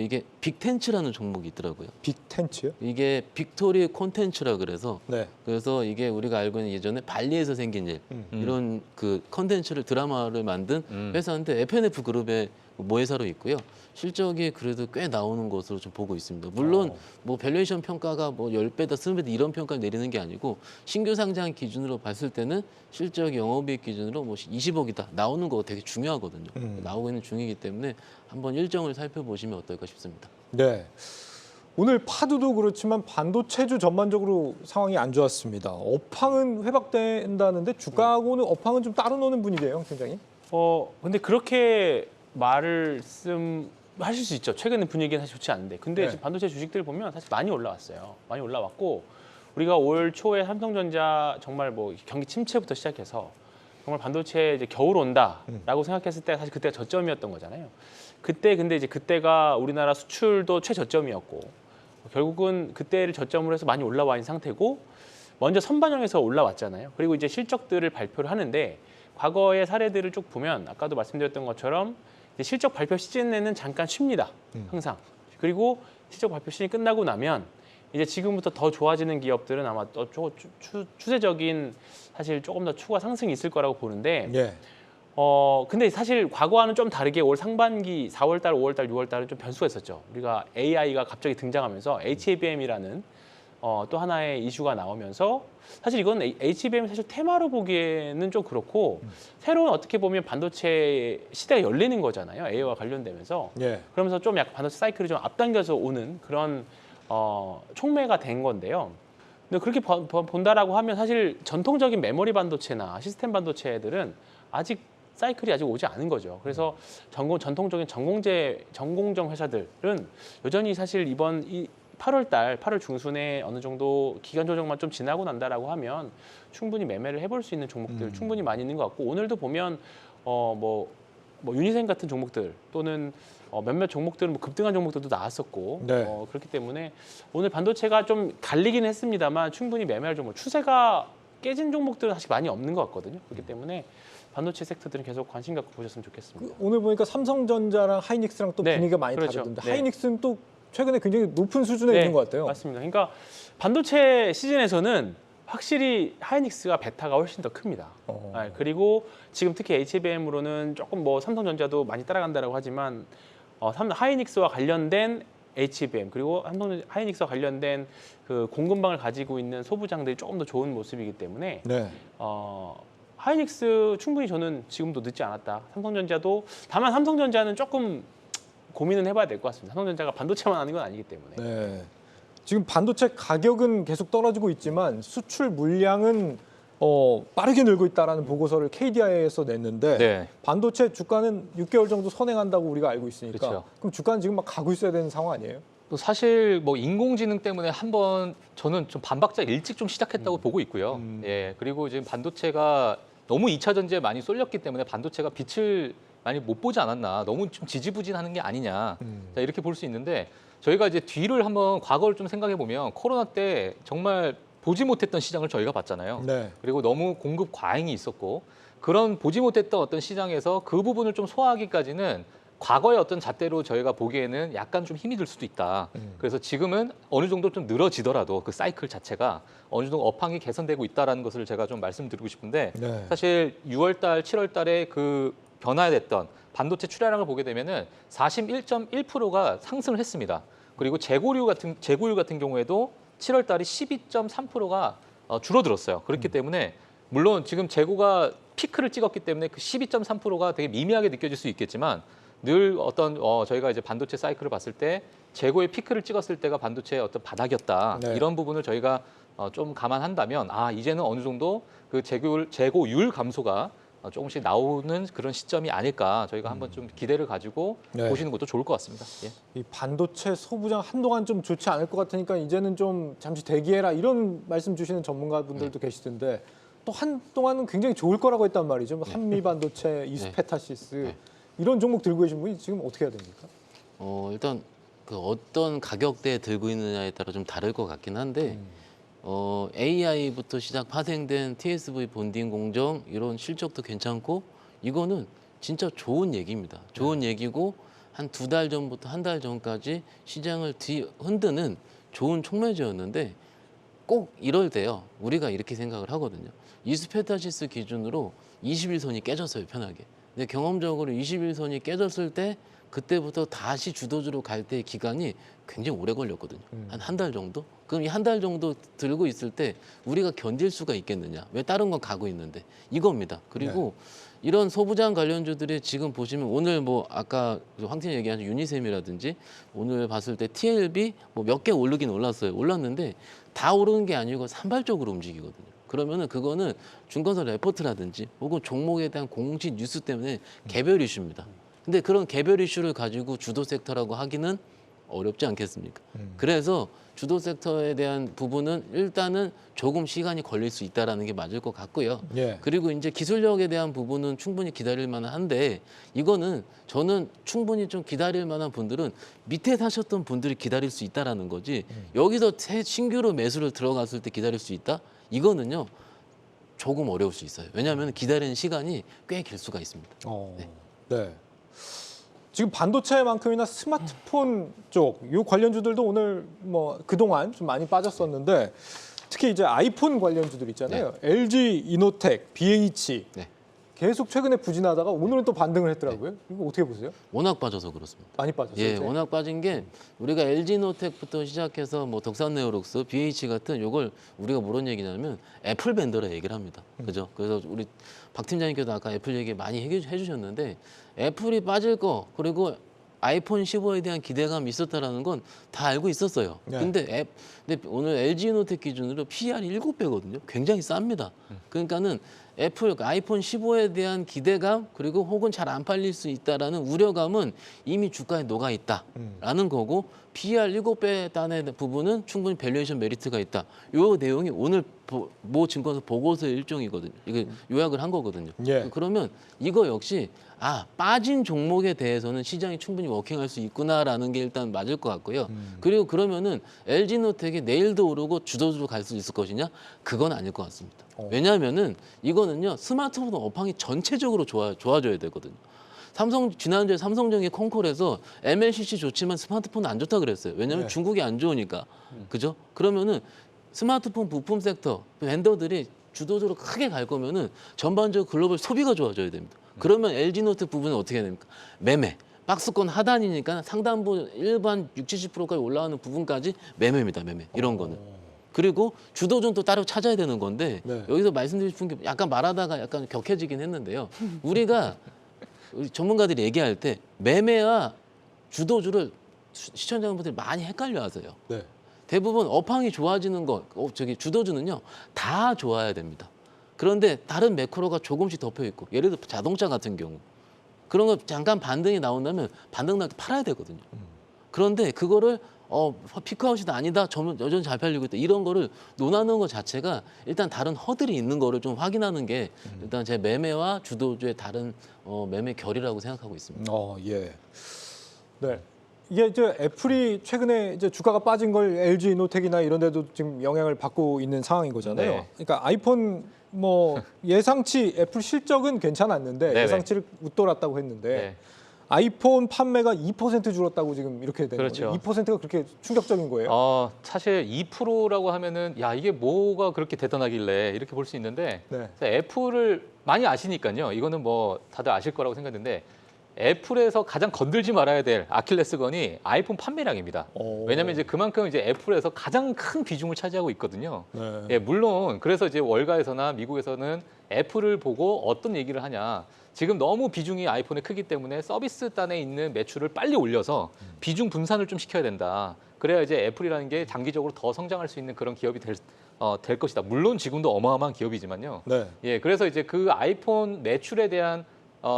이게 빅텐츠라는 종목이 있더라고요. 빅텐츠요? 이게 빅토리 콘텐츠라 그래서 네. 그래서 이게 우리가 알고 있는 예전에 발리에서 생긴 일 이런 그 컨텐츠를 드라마를 만든 회사인데 FNF 그룹의 모회사로 있고요. 실적이 그래도 꽤 나오는 것으로 좀 보고 있습니다. 물론 뭐 밸류에이션 평가가 뭐 10배다 20배다 이런 평가를 내리는 게 아니고 신규 상장 기준으로 봤을 때는 실적 영업이익 기준으로 뭐 20억이다 나오는 거 되게 중요하거든요. 나오고 있는 중이기 때문에 한번 일정을 살펴보시면 어떨까 싶습니다. 네. 오늘 파두도 그렇지만 반도체주 전반적으로 상황이 안 좋았습니다. 업황은 회복된다는데 주가하고는 업황은 좀 따로 노는 분위기예요, 굉장히. 근데 그렇게 하실 수 있죠. 최근에 분위기는 사실 좋지 않은데. 근데 네. 지금 반도체 주식들 보면 사실 많이 올라왔어요. 많이 올라왔고 우리가 올 초에 삼성전자 정말 뭐 경기 침체부터 시작해서 정말 반도체 이제 겨울 온다라고 생각했을 때 사실 그때가 저점이었던 거잖아요. 근데 이제 그때가 우리나라 수출도 최저점이었고 결국은 그때를 저점으로 해서 많이 올라와 있는 상태고 먼저 선반영해서 올라왔잖아요. 그리고 이제 실적들을 발표를 하는데 과거의 사례들을 쭉 보면 아까도 말씀드렸던 것처럼 이제 실적 발표 시즌에는 잠깐 쉽니다. 항상. 그리고 실적 발표 시즌이 끝나고 나면 이제 지금부터 더 좋아지는 기업들은 아마 또 추세적인 사실 조금 더 추가 상승이 있을 거라고 보는데 예. 근데 사실 과거와는 좀 다르게 올 상반기 4월달, 5월달, 6월달은 좀 변수가 있었죠. 우리가 AI가 갑자기 등장하면서 HBM이라는 또 하나의 이슈가 나오면서 사실 이건 HBM 사실 테마로 보기에는 좀 그렇고 새로운 어떻게 보면 반도체 시대가 열리는 거잖아요. AI와 관련되면서 예. 그러면서 좀 약간 반도체 사이클이 좀 앞당겨서 오는 그런 촉매가 된 건데요. 근데 그렇게 본다라고 하면 사실 전통적인 메모리 반도체나 시스템 반도체들은 아직 사이클이 아직 오지 않은 거죠. 그래서 전통적인 전공정 회사들은 여전히 사실 이번 8월 중순에 어느 정도 기간 조정만 좀 지나고 난다라고 하면 충분히 매매를 해볼 수 있는 종목들 충분히 많이 있는 것 같고 오늘도 보면 뭐 유니셈 같은 종목들 또는 몇몇 종목들은 뭐 급등한 종목들도 나왔었고 네. 그렇기 때문에 오늘 반도체가 좀 갈리긴 했습니다만 충분히 매매할 종목 추세가 깨진 종목들은 사실 많이 없는 것 같거든요. 그렇기 때문에 반도체 섹터들은 계속 관심 갖고 보셨으면 좋겠습니다. 오늘 보니까 삼성전자랑 하이닉스랑 또 네, 분위기가 많이 그렇죠. 다르던데 네. 하이닉스는 또 최근에 굉장히 높은 수준에 네, 있는 것 같아요. 맞습니다. 그러니까 반도체 시즌에서는 확실히 하이닉스가 베타가 훨씬 더 큽니다. 네, 그리고 지금 특히 HBM으로는 조금 뭐 삼성전자도 많이 따라간다라고 하지만 하이닉스와 관련된 HBM 그리고 하이닉스와 관련된 그 공급망을 가지고 있는 소부장들이 조금 더 좋은 모습이기 때문에 네. 하이닉스 충분히 저는 지금도 늦지 않았다. 삼성전자도 다만 삼성전자는 조금 고민은 해봐야 될 것 같습니다. 삼성전자가 반도체만 하는 건 아니기 때문에. 네. 지금 반도체 가격은 계속 떨어지고 있지만 수출 물량은 빠르게 늘고 있다라는 보고서를 KDI에서 냈는데 네. 반도체 주가는 6개월 정도 선행한다고 우리가 알고 있으니까 그렇죠. 그럼 주가는 지금 막 가고 있어야 되는 상황 아니에요? 또 사실 뭐 인공지능 때문에 한번 저는 좀 반박자 일찍 좀 시작했다고 보고 있고요. 예. 그리고 지금 반도체가 너무 2차 전지에 많이 쏠렸기 때문에 반도체가 빛을 많이 못 보지 않았나. 너무 좀 지지부진하는 게 아니냐. 자, 이렇게 볼 수 있는데 저희가 이제 뒤를 한번 과거를 좀 생각해 보면 코로나 때 정말 보지 못했던 시장을 저희가 봤잖아요. 네. 그리고 너무 공급 과잉이 있었고 그런 보지 못했던 어떤 시장에서 그 부분을 좀 소화하기까지는 과거의 어떤 잣대로 저희가 보기에는 약간 좀 힘이 들 수도 있다. 그래서 지금은 어느 정도 좀 늘어지더라도 그 사이클 자체가 어느 정도 업황이 개선되고 있다라는 것을 제가 좀 말씀드리고 싶은데 네. 사실 6월달, 7월달에 그 변화됐던 반도체 출하량을 보게 되면은 41.1%가 상승을 했습니다. 그리고 재고율 같은 경우에도 7월달이 12.3%가 줄어들었어요. 그렇기 때문에 물론 지금 재고가 피크를 찍었기 때문에 그 12.3%가 되게 미미하게 느껴질 수 있겠지만 늘 어떤 저희가 이제 반도체 사이클을 봤을 때 재고의 피크를 찍었을 때가 반도체의 어떤 바닥이었다. 네. 이런 부분을 저희가 좀 감안한다면 이제는 어느 정도 그 재고율 감소가 조금씩 나오는 그런 시점이 아닐까 저희가 한번 좀 기대를 가지고 네. 보시는 것도 좋을 것 같습니다. 예. 이 반도체 소부장 한동안 좀 좋지 않을 것 같으니까 이제는 좀 잠시 대기해라 이런 말씀 주시는 전문가분들도 계시던데 또 한동안은 굉장히 좋을 거라고 했단 말이죠. 한미 반도체, 이스페타시스 이런 종목 들고 계신 분이 지금 어떻게 해야 됩니까? 일단 그 어떤 가격대에 들고 있느냐에 따라 좀 다를 것 같긴 한데 AI부터 시작 파생된 TSV 본딩 공정 이런 실적도 괜찮고 이거는 진짜 좋은 얘기입니다. 좋은 얘기고 한 2달 전부터 한 달 전까지 시장을 흔드는 좋은 촉매제였는데 꼭 이럴 때요. 우리가 이렇게 생각을 하거든요. 이스페타시스 기준으로 21선이 깨졌어요, 편하게. 근데 경험적으로 21선이 깨졌을 때 그때부터 다시 주도주로 갈 때 기간이 굉장히 오래 걸렸거든요. 한 달 정도? 그럼 이 한 달 정도 들고 있을 때 우리가 견딜 수가 있겠느냐? 왜 다른 건 가고 있는데? 이겁니다. 그리고 이런 소부장 관련주들이 지금 보시면 오늘 뭐 아까 황팀 얘기한 유니셈이라든지 오늘 봤을 때 TLB 뭐 몇 개 오르긴 올랐어요. 올랐는데 다 오르는 게 아니고 산발적으로 움직이거든요. 그러면은 그거는 증권사 레포트라든지 혹은 종목에 대한 공식 뉴스 때문에 개별 이슈입니다. 근데 그런 개별 이슈를 가지고 주도 섹터라고 하기는 어렵지 않겠습니까? 그래서 주도 섹터에 대한 부분은 일단은 조금 시간이 걸릴 수 있다라는 게 맞을 것 같고요. 예. 그리고 이제 기술력에 대한 부분은 충분히 기다릴 만한데 이거는 저는 충분히 좀 기다릴 만한 분들은 밑에 사셨던 분들이 기다릴 수 있다라는 거지 여기서 신규로 매수를 들어갔을 때 기다릴 수 있다? 이거는요 조금 어려울 수 있어요. 왜냐하면 기다리는 시간이 꽤 길 수가 있습니다. 네. 지금 반도체만큼이나 스마트폰 쪽 이 관련주들도 오늘 뭐 그동안 좀 많이 빠졌었는데 특히 이제 아이폰 관련주들 있잖아요. LG 이노텍, BH 네. 계속 최근에 부진하다가 오늘은 또 반등을 했더라고요. 이거 어떻게 보세요? 워낙 빠져서 그렇습니다. 많이 빠졌어요. 예, 이제? 워낙 빠진 게 우리가 LG노텍부터 시작해서 뭐 덕산네오록스, BH 같은 요걸 우리가 뭐런 얘기냐면 애플 밴더라 얘기를 합니다. 그죠? 그래서 우리 박 팀장님께도 아까 애플 얘기 많이 해주셨는데 애플이 빠질 거 그리고 아이폰 15에 대한 기대감이 있었다라는 건 다 알고 있었어요. 네. 근데 오늘 LG노텍 기준으로 PR이 7배거든요. 굉장히 쌉니다. 그러니까는 애플 아이폰 15에 대한 기대감 그리고 혹은 잘 안 팔릴 수 있다라는 우려감은 이미 주가에 녹아 있다라는 거고 PER 7배 단의 부분은 충분히 밸류에이션 메리트가 있다. 요 내용이 오늘 모 증권사 보고서의 일종이거든요. 이게 요약을 한 거거든요. 예. 그러면 이거 역시 빠진 종목에 대해서는 시장이 충분히 워킹할 수 있구나라는 게 일단 맞을 것 같고요. 그리고 그러면은 LG노텍이 내일도 오르고 주도주로 갈 수 있을 것이냐? 그건 아닐 것 같습니다. 왜냐하면은 이거는요 스마트폰 업황이 전체적으로 좋아져야 되거든요. 지난주에 삼성전기 콩콜에서 MLCC 좋지만 스마트폰은 안 좋다 그랬어요. 왜냐하면 네. 중국이 안 좋으니까. 그죠? 그러면은 스마트폰 부품 섹터 벤더들이 주도적으로 크게 갈 거면은 전반적으로 글로벌 소비가 좋아져야 됩니다. 그러면 LG노트 부분은 어떻게 해야 됩니까? 매매. 박스권 하단이니까 상단부 일반 60~70%까지 올라가는 부분까지 매매입니다. 매매. 이런 거는. 그리고 주도주는 또 따로 찾아야 되는 건데 네. 여기서 말씀드리고 싶은 게 약간 말하다가 약간 격해지긴 했는데요. 우리 전문가들이 얘기할 때 매매와 주도주를 시청자분들이 많이 헷갈려 하세요. 네. 대부분 업황이 좋아지는 거, 주도주는요 다 좋아야 됩니다. 그런데 다른 매크로가 조금씩 덮여 있고, 예를 들어 자동차 같은 경우 그런 거 잠깐 반등이 나온다면 반등 날 때 팔아야 되거든요. 그런데 그거를 피크아웃이다 아니다, 여전히 잘 팔리고 있다 이런 거를 논하는 것 자체가 일단 다른 허들이 있는 거를 좀 확인하는 게 일단 제 매매와 주도주의 다른 매매 결이라고 생각하고 있습니다. 예. 네. 이게 이제 애플이 최근에 이제 주가가 빠진 걸 LG 노텍이나 이런 데도 지금 영향을 받고 있는 상황인 거잖아요. 네. 그러니까 아이폰 뭐 예상치 애플 실적은 괜찮았는데 네네. 예상치를 웃돌았다고 했는데 네. 아이폰 판매가 2% 줄었다고 지금 이렇게 되는 그렇죠. 거죠. 2%가 그렇게 충격적인 거예요. 사실 2%라고 하면은 야 이게 뭐가 그렇게 대단하길래 이렇게 볼 수 있는데 네. 애플을 많이 아시니까요. 이거는 뭐 다들 아실 거라고 생각했는데 애플에서 가장 건들지 말아야 될 아킬레스건이 아이폰 판매량입니다. 왜냐하면 이제 그만큼 이제 애플에서 가장 큰 비중을 차지하고 있거든요. 네. 예, 물론 그래서 이제 월가에서나 미국에서는 애플을 보고 어떤 얘기를 하냐. 지금 너무 비중이 아이폰에 크기 때문에 서비스 단에 있는 매출을 빨리 올려서 비중 분산을 좀 시켜야 된다. 그래야 이제 애플이라는 게 장기적으로 더 성장할 수 있는 그런 기업이 될 것이다. 물론 지금도 어마어마한 기업이지만요. 네. 예, 그래서 이제 그 아이폰 매출에 대한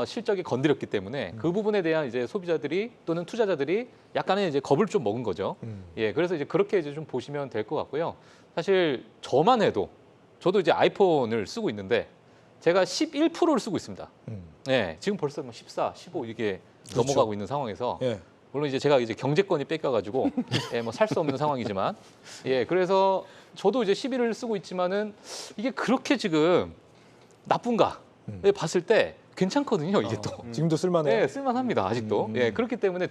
실적이 건드렸기 때문에 그 부분에 대한 이제 소비자들이 또는 투자자들이 약간의 이제 겁을 좀 먹은 거죠. 예, 그래서 이제 그렇게 이제 좀 보시면 될 것 같고요. 사실 저만 해도 저도 이제 아이폰을 쓰고 있는데 제가 11%를 쓰고 있습니다. 예, 지금 벌써 뭐 14, 15 이게 그렇죠. 넘어가고 있는 상황에서 예. 물론 이제 제가 이제 경제권이 뺏겨가지고 예, 뭐 살 수 없는 상황이지만 예, 그래서 저도 이제 11을 쓰고 있지만은 이게 그렇게 지금 나쁜가? 예, 봤을 때 괜찮거든요, 이게 또. 지금도 쓸만해요. 네, 쓸만합니다 아직도. 예, 그렇기 때문에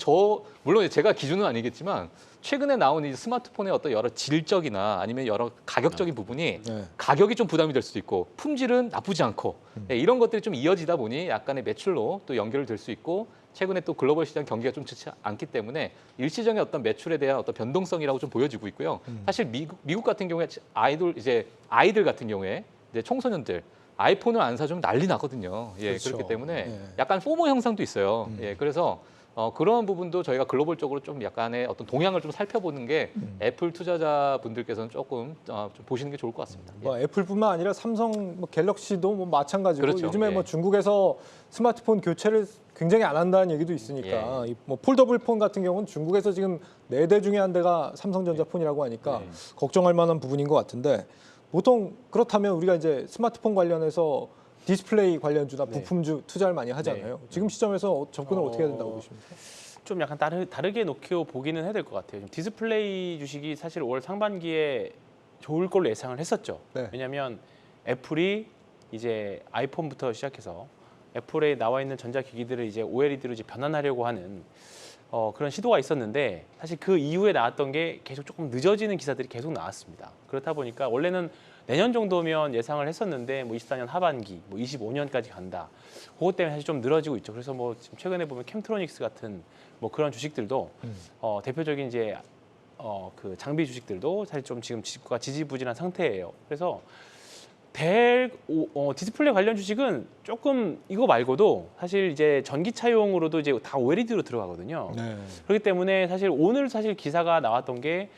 물론 제가 기준은 아니겠지만 최근에 나온 이 스마트폰의 어떤 여러 질적이나 아니면 여러 가격적인 부분이 네. 가격이 좀 부담이 될 수도 있고 품질은 나쁘지 않고 예, 이런 것들이 좀 이어지다 보니 약간의 매출로 또 연결될 수 있고 최근에 또 글로벌 시장 경기가 좀 좋지 않기 때문에 일시적인 어떤 매출에 대한 어떤 변동성이라고 좀 보여지고 있고요. 사실 미국 같은 경우에 아이들 같은 경우에 이제 청소년들 아이폰을 안 사주면 난리 나거든요. 예, 그렇죠. 그렇기 때문에 예. 약간 포모 현상도 있어요. 예, 그래서 그런 부분도 저희가 글로벌적으로 좀 약간의 어떤 동향을 좀 살펴보는 게 애플 투자자분들께서는 조금 좀 보시는 게 좋을 것 같습니다. 예. 뭐 애플뿐만 아니라 삼성, 뭐 갤럭시도 뭐 마찬가지고 그렇죠. 요즘에 예. 뭐 중국에서 스마트폰 교체를 굉장히 안 한다는 얘기도 있으니까 이뭐 폴더블 폰 같은 경우는 중국에서 지금 4대 중에 한 대가 삼성전자 폰이라고 하니까 걱정할 만한 부분인 것 같은데 보통 그렇다면 우리가 이제 스마트폰 관련해서 디스플레이 관련주나 부품주 투자를 많이 하잖아요. 지금 시점에서 접근을 어떻게 해야 된다고 보십니까? 좀 약간 다르게 놓고 보기는 해야 될 것 같아요. 디스플레이 주식이 사실 올 상반기에 좋을 걸로 예상을 했었죠. 네. 왜냐하면 애플이 이제 아이폰부터 시작해서 애플에 나와 있는 전자기기들을 이제 OLED로 이제 변환하려고 하는 그런 시도가 있었는데 사실 그 이후에 나왔던 게 계속 조금 늦어지는 기사들이 계속 나왔습니다. 그렇다 보니까 원래는 내년 정도면 예상을 했었는데 뭐 24년 하반기, 뭐 25년까지 간다. 그것 때문에 사실 좀 늘어지고 있죠. 그래서 뭐 지금 최근에 보면 캠트로닉스 같은 뭐 그런 주식들도 대표적인 이제 그 장비 주식들도 사실 좀 지금 주가가 지지부진한 상태예요. 그래서 디스플레이 관련 주식은 조금 이거 말고도 사실 이제 전기차용으로도 이제 다 OLED로 들어가거든요. 네. 그렇기 때문에 사실 오늘 사실 기사가 나왔던 게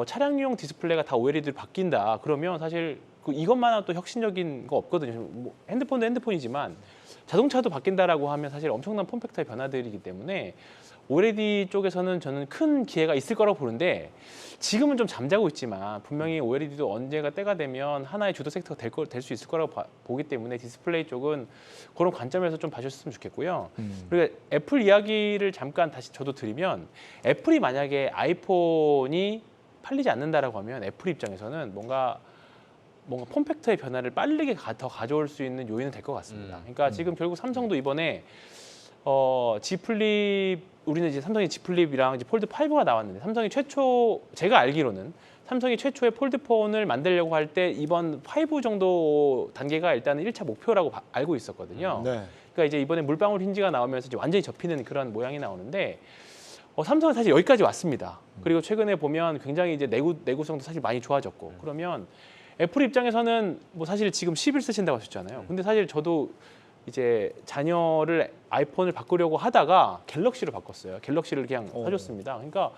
차량용 디스플레이가 다 OLED로 바뀐다. 그러면 사실 이것만한 또 혁신적인 거 없거든요. 뭐 핸드폰도 핸드폰이지만 자동차도 바뀐다라고 하면 사실 엄청난 폼팩터의 변화들이기 때문에 OLED 쪽에서는 저는 큰 기회가 있을 거라고 보는데 지금은 좀 잠자고 있지만 분명히 OLED도 언제가 때가 되면 하나의 주도 섹터가 될 수 있을 거라고 보기 때문에 디스플레이 쪽은 그런 관점에서 좀 봐주셨으면 좋겠고요. 그리고 애플 이야기를 잠깐 다시 저도 드리면 애플이 만약에 아이폰이 팔리지 않는다라고 하면 애플 입장에서는 뭔가 폼팩터의 변화를 빠르게 더 가져올 수 있는 요인은 될 것 같습니다. 그러니까 지금 결국 삼성도 이번에 G 플립 우리는 이제 삼성의 G 플립이랑 이제 폴드 5가 나왔는데 삼성이 제가 알기로는 삼성이 최초의 폴드폰을 만들려고 할 때 이번 5 정도 단계가 일단은 1차 목표라고 알고 있었거든요. 네. 그러니까 이제 이번에 물방울 힌지가 나오면서 이제 완전히 접히는 그런 모양이 나오는데 삼성은 사실 여기까지 왔습니다. 그리고 최근에 보면 굉장히 이제 내구성도 사실 많이 좋아졌고 그러면 애플 입장에서는 뭐 사실 지금 11 쓰신다고 하셨잖아요. 근데 사실 저도 이제 자녀를 아이폰을 바꾸려고 하다가 갤럭시로 바꿨어요. 갤럭시를 그냥 사줬습니다. 그러니까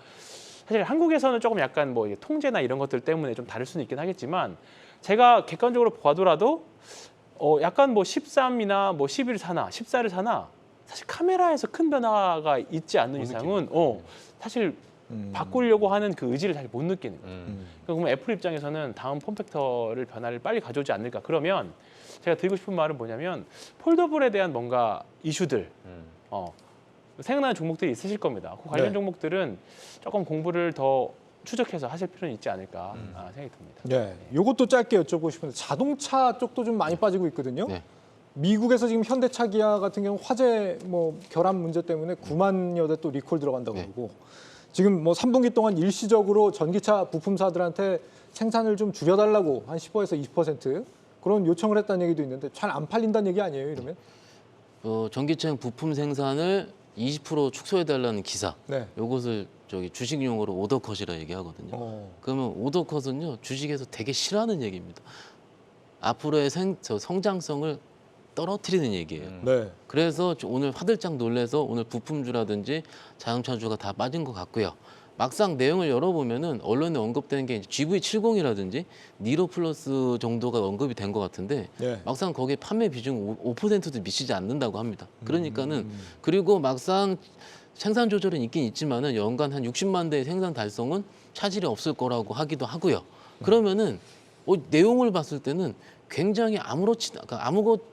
사실 한국에서는 조금 약간 뭐 통제나 이런 것들 때문에 좀 다를 수는 있긴 하겠지만 제가 객관적으로 봐도라도 약간 뭐 13이나 뭐 11 사나 14를 사나 사실 카메라에서 큰 변화가 있지 않는 이상은 사실 바꾸려고 하는 그 의지를 잘 못 느끼는 거예요. 그러면 애플 입장에서는 다음 폼팩터를 변화를 빨리 가져오지 않을까. 그러면 제가 드리고 싶은 말은 뭐냐면 폴더블에 대한 뭔가 이슈들 생각나는 종목들이 있으실 겁니다. 그 관련 네. 종목들은 조금 공부를 더 추적해서 하실 필요는 있지 않을까 생각이 듭니다. 네. 요것도 짧게 여쭤보고 싶은데 자동차 쪽도 좀 많이 빠지고 있거든요. 네. 미국에서 지금 현대차 기아 같은 경우 화재 뭐 결함 문제 때문에 9만여 대 또 리콜 들어간다고 네. 그러고 지금 뭐 3분기 동안 일시적으로 전기차 부품사들한테 생산을 좀 줄여달라고 한 10%에서 20% 그런 요청을 했다는 얘기도 있는데 잘 안 팔린다는 얘기 아니에요, 이러면? 전기차용 부품 생산을 20% 축소해달라는 기사. 네. 요것을 주식 용어로 오더컷이라 얘기하거든요. 그러면 오더컷은요 주식에서 되게 싫어하는 얘기입니다. 앞으로의 성장성을 떨어뜨리는 얘기예요. 네. 그래서 오늘 화들짝 놀래서 오늘 부품주라든지 자동차주가 다 빠진 것 같고요. 막상 내용을 열어보면은 언론에 언급된 게 GV70이라든지 니로 플러스 정도가 언급이 된 것 같은데 네. 막상 거기에 판매 비중 5%도 미치지 않는다고 합니다. 그러니까는 그리고 막상 생산 조절은 있긴 있지만은 연간 한 60만 대의 생산 달성은 차질이 없을 거라고 하기도 하고요. 그러면은 내용을 봤을 때는 굉장히 아무것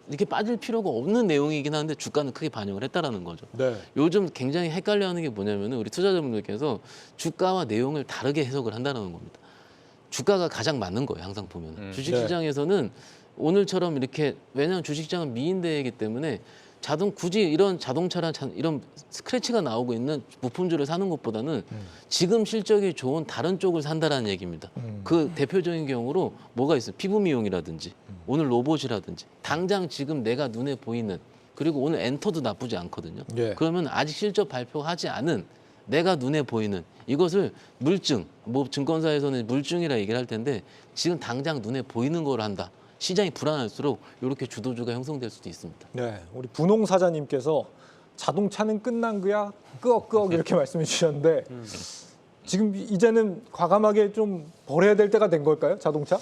이렇게 빠질 필요가 없는 내용이긴 한데 주가는 크게 반영을 했다라는 거죠. 네. 요즘 굉장히 헷갈려하는 게 뭐냐면은 우리 투자자분들께서 주가와 내용을 다르게 해석을 한다는 겁니다. 주가가 가장 맞는 거예요, 항상 보면. 주식시장에서는 오늘처럼 이렇게 왜냐하면 주식시장은 미인대이기 때문에 굳이 이런 자동차나 이런 스크래치가 나오고 있는 부품주를 사는 것보다는 지금 실적이 좋은 다른 쪽을 산다라는 얘기입니다. 그 대표적인 경우로 뭐가 있어요? 피부 미용이라든지 오늘 로봇이라든지 당장 지금 내가 눈에 보이는 그리고 오늘 엔터도 나쁘지 않거든요. 예. 그러면 아직 실적 발표하지 않은 내가 눈에 보이는 이것을 물증, 뭐 증권사에서는 물증이라 얘기를 할 텐데 지금 당장 눈에 보이는 걸 한다. 시장이 불안할수록 이렇게 주도주가 형성될 수도 있습니다. 네. 우리 분홍 사자님께서 자동차는 끝난 거야 끄억끄억 이렇게 말씀해 주셨는데 지금 이제는 과감하게 좀 버려야 될 때가 된 걸까요, 자동차?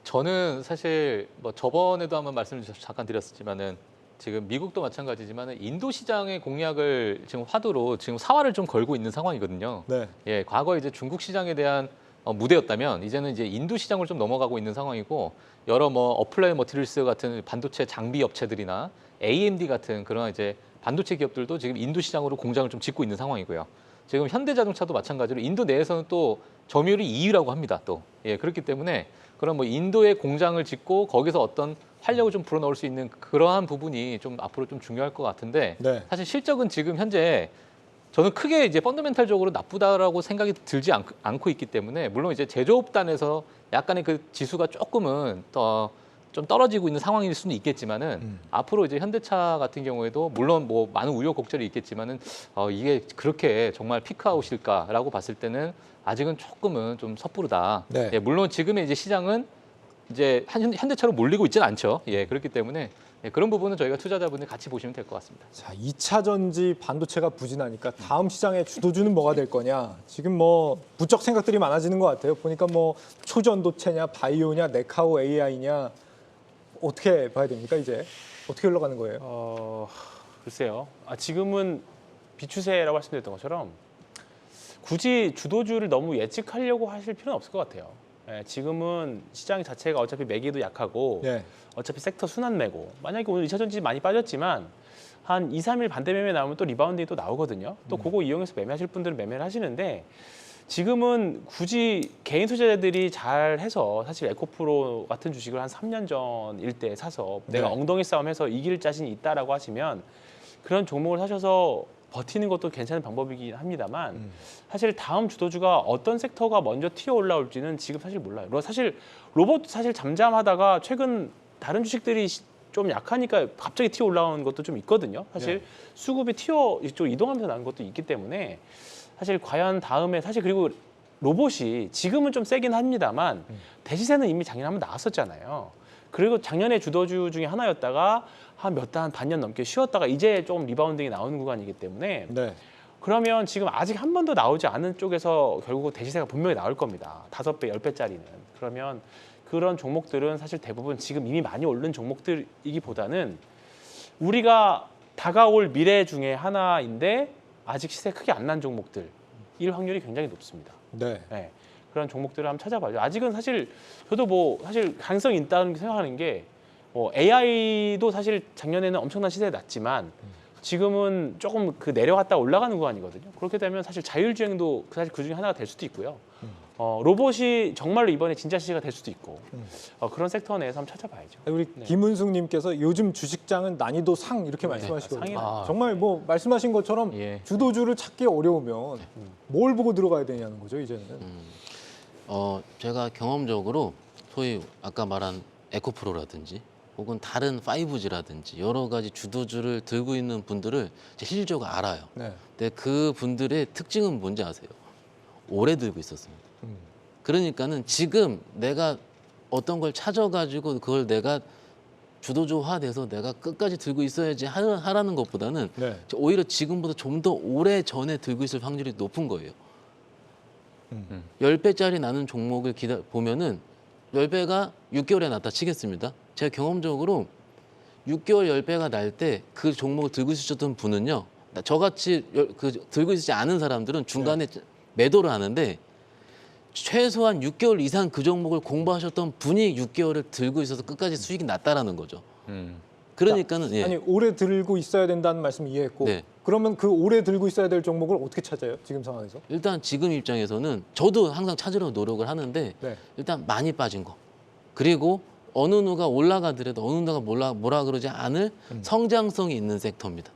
저는 사실 뭐 저번에도 한번 말씀을 잠깐 드렸지만은 지금 미국도 마찬가지지만은 인도 시장의 공략을 지금 화두로 지금 사활을 좀 걸고 있는 상황이거든요. 네. 예, 과거 이제 중국 시장에 대한 무대였다면 이제는 이제 인도 시장을 좀 넘어가고 있는 상황이고 여러 뭐 어플라이 머티리얼스 같은 반도체 장비 업체들이나 AMD 같은 그런 이제 반도체 기업들도 지금 인도 시장으로 공장을 좀 짓고 있는 상황이고요. 지금 현대자동차도 마찬가지로 인도 내에서는 또 점유율이 2위라고 합니다. 또 예, 그렇기 때문에 그런 뭐 인도에 공장을 짓고 거기서 어떤 활력을 좀 불어넣을 수 있는 그러한 부분이 좀 앞으로 좀 중요할 것 같은데 네. 사실 실적은 지금 현재 저는 크게 이제 펀더멘탈적으로 나쁘다라고 생각이 들지 않고 있기 때문에 물론 이제 제조업단에서 약간의 그 지수가 조금은 더 좀 떨어지고 있는 상황일 수는 있겠지만은 앞으로 이제 현대차 같은 경우에도 물론 뭐 많은 우여곡절이 있겠지만은 이게 그렇게 정말 피크아웃일까라고 봤을 때는 아직은 조금은 좀 섣부르다. 네. 예, 물론 지금의 이제 시장은 이제 현대차로 몰리고 있지는 않죠. 예, 그렇기 때문에 예, 그런 부분은 저희가 투자자분들 같이 보시면 될 것 같습니다. 자, 2차 전지 반도체가 부진하니까 다음 시장의 주도주는 뭐가 될 거냐. 지금 뭐 부쩍 생각들이 많아지는 것 같아요. 보니까 뭐 초전도체냐, 바이오냐, 네카오 AI냐 어떻게 봐야 됩니까 이제? 어떻게 흘러가는 거예요? 글쎄요. 지금은 비추세라고 말씀드렸던 것처럼 굳이 주도주를 너무 예측하려고 하실 필요는 없을 것 같아요. 예, 지금은 시장 자체가 어차피 매기도 약하고 네. 어차피 섹터 순환 매고 만약에 오늘 2차 전지 많이 빠졌지만 한 2, 3일 반대 매매 나오면 또 리바운딩이 또 나오거든요. 또 그거 이용해서 매매하실 분들은 매매를 하시는데 지금은 굳이 개인 투자자들이 잘 해서 사실 에코프로 같은 주식을 한 3년 전일 때 사서 내가 네. 엉덩이 싸움해서 이길 자신이 있다라고 하시면 그런 종목을 사셔서 버티는 것도 괜찮은 방법이긴 합니다만 사실 다음 주도주가 어떤 섹터가 먼저 튀어 올라올지는 지금 사실 몰라요. 사실 로봇 사실 잠잠하다가 최근 다른 주식들이 좀 약하니까 갑자기 튀어 올라오는 것도 좀 있거든요. 사실 네. 수급이 튀어 이쪽 이동하면서 나는 것도 있기 때문에 사실 과연 다음에 사실 그리고 로봇이 지금은 좀 세긴 합니다만 대시세는 이미 작년에 한번 나왔었잖아요. 그리고 작년에 주도주 중에 하나였다가 한 몇 달, 한 반년 넘게 쉬었다가 이제 조금 리바운딩이 나오는 구간이기 때문에 네. 그러면 지금 아직 한 번도 나오지 않은 쪽에서 결국 대시세가 분명히 나올 겁니다. 5배, 10배짜리는. 그러면 그런 종목들은 사실 대부분 지금 이미 많이 오른 종목들이기보다는 우리가 다가올 미래 중에 하나인데 아직 시세 크게 안 난 종목들 일 확률이 굉장히 높습니다. 네. 네. 그런 종목들을 한번 찾아봐요. 아직은 사실 저도 뭐 사실 가능성이 있다는 생각하는 게 AI도 사실 작년에는 엄청난 시세에 났지만 지금은 조금 그 내려갔다 올라가는 구간이거든요. 그렇게 되면 사실 자율주행도 사실 그 중에 하나가 될 수도 있고요. 로봇이 정말로 이번에 진짜 시세가 될 수도 있고 그런 섹터 내에서 한번 찾아봐야죠. 우리 네. 김은숙님께서 요즘 주식장은 난이도 상 이렇게 말씀하시거든요. 상이나. 정말 뭐 말씀하신 것처럼 예. 주도주를 찾기 어려우면 뭘 보고 들어가야 되냐는 거죠 이제는. 제가 경험적으로 소위 아까 말한 에코프로라든지 혹은 다른 5G라든지 여러 가지 주도주를 들고 있는 분들을 제 실질적으로 알아요. 네. 근데 그 분들의 특징은 뭔지 아세요? 오래 들고 있었습니다. 그러니까는 지금 내가 어떤 걸 찾아가지고 그걸 내가 주도주화돼서 내가 끝까지 들고 있어야지 하라는 것보다는 네. 오히려 지금보다 좀 더 오래 전에 들고 있을 확률이 높은 거예요. 10배짜리 나는 종목을 보면은 10배가 6개월에 났다 치겠습니다. 제가 경험적으로 6개월 10배가 날 때 그 종목을 들고 있으셨던 분은요. 저같이 들고 있지 않은 사람들은 중간에 매도를 하는데 최소한 6개월 이상 그 종목을 공부하셨던 분이 6개월을 들고 있어서 끝까지 수익이 났다라는 거죠. 그러니까는 예. 아니 오래 들고 있어야 된다는 말씀 이해했고 네. 그러면 그 오래 들고 있어야 될 종목을 어떻게 찾아요? 지금 상황에서? 일단 지금 입장에서는 저도 항상 찾으려고 노력을 하는데 네. 일단 많이 빠진 거 그리고 어느 누가 올라가더라도 어느 누가 뭐라 그러지 않을 성장성이 있는 섹터입니다.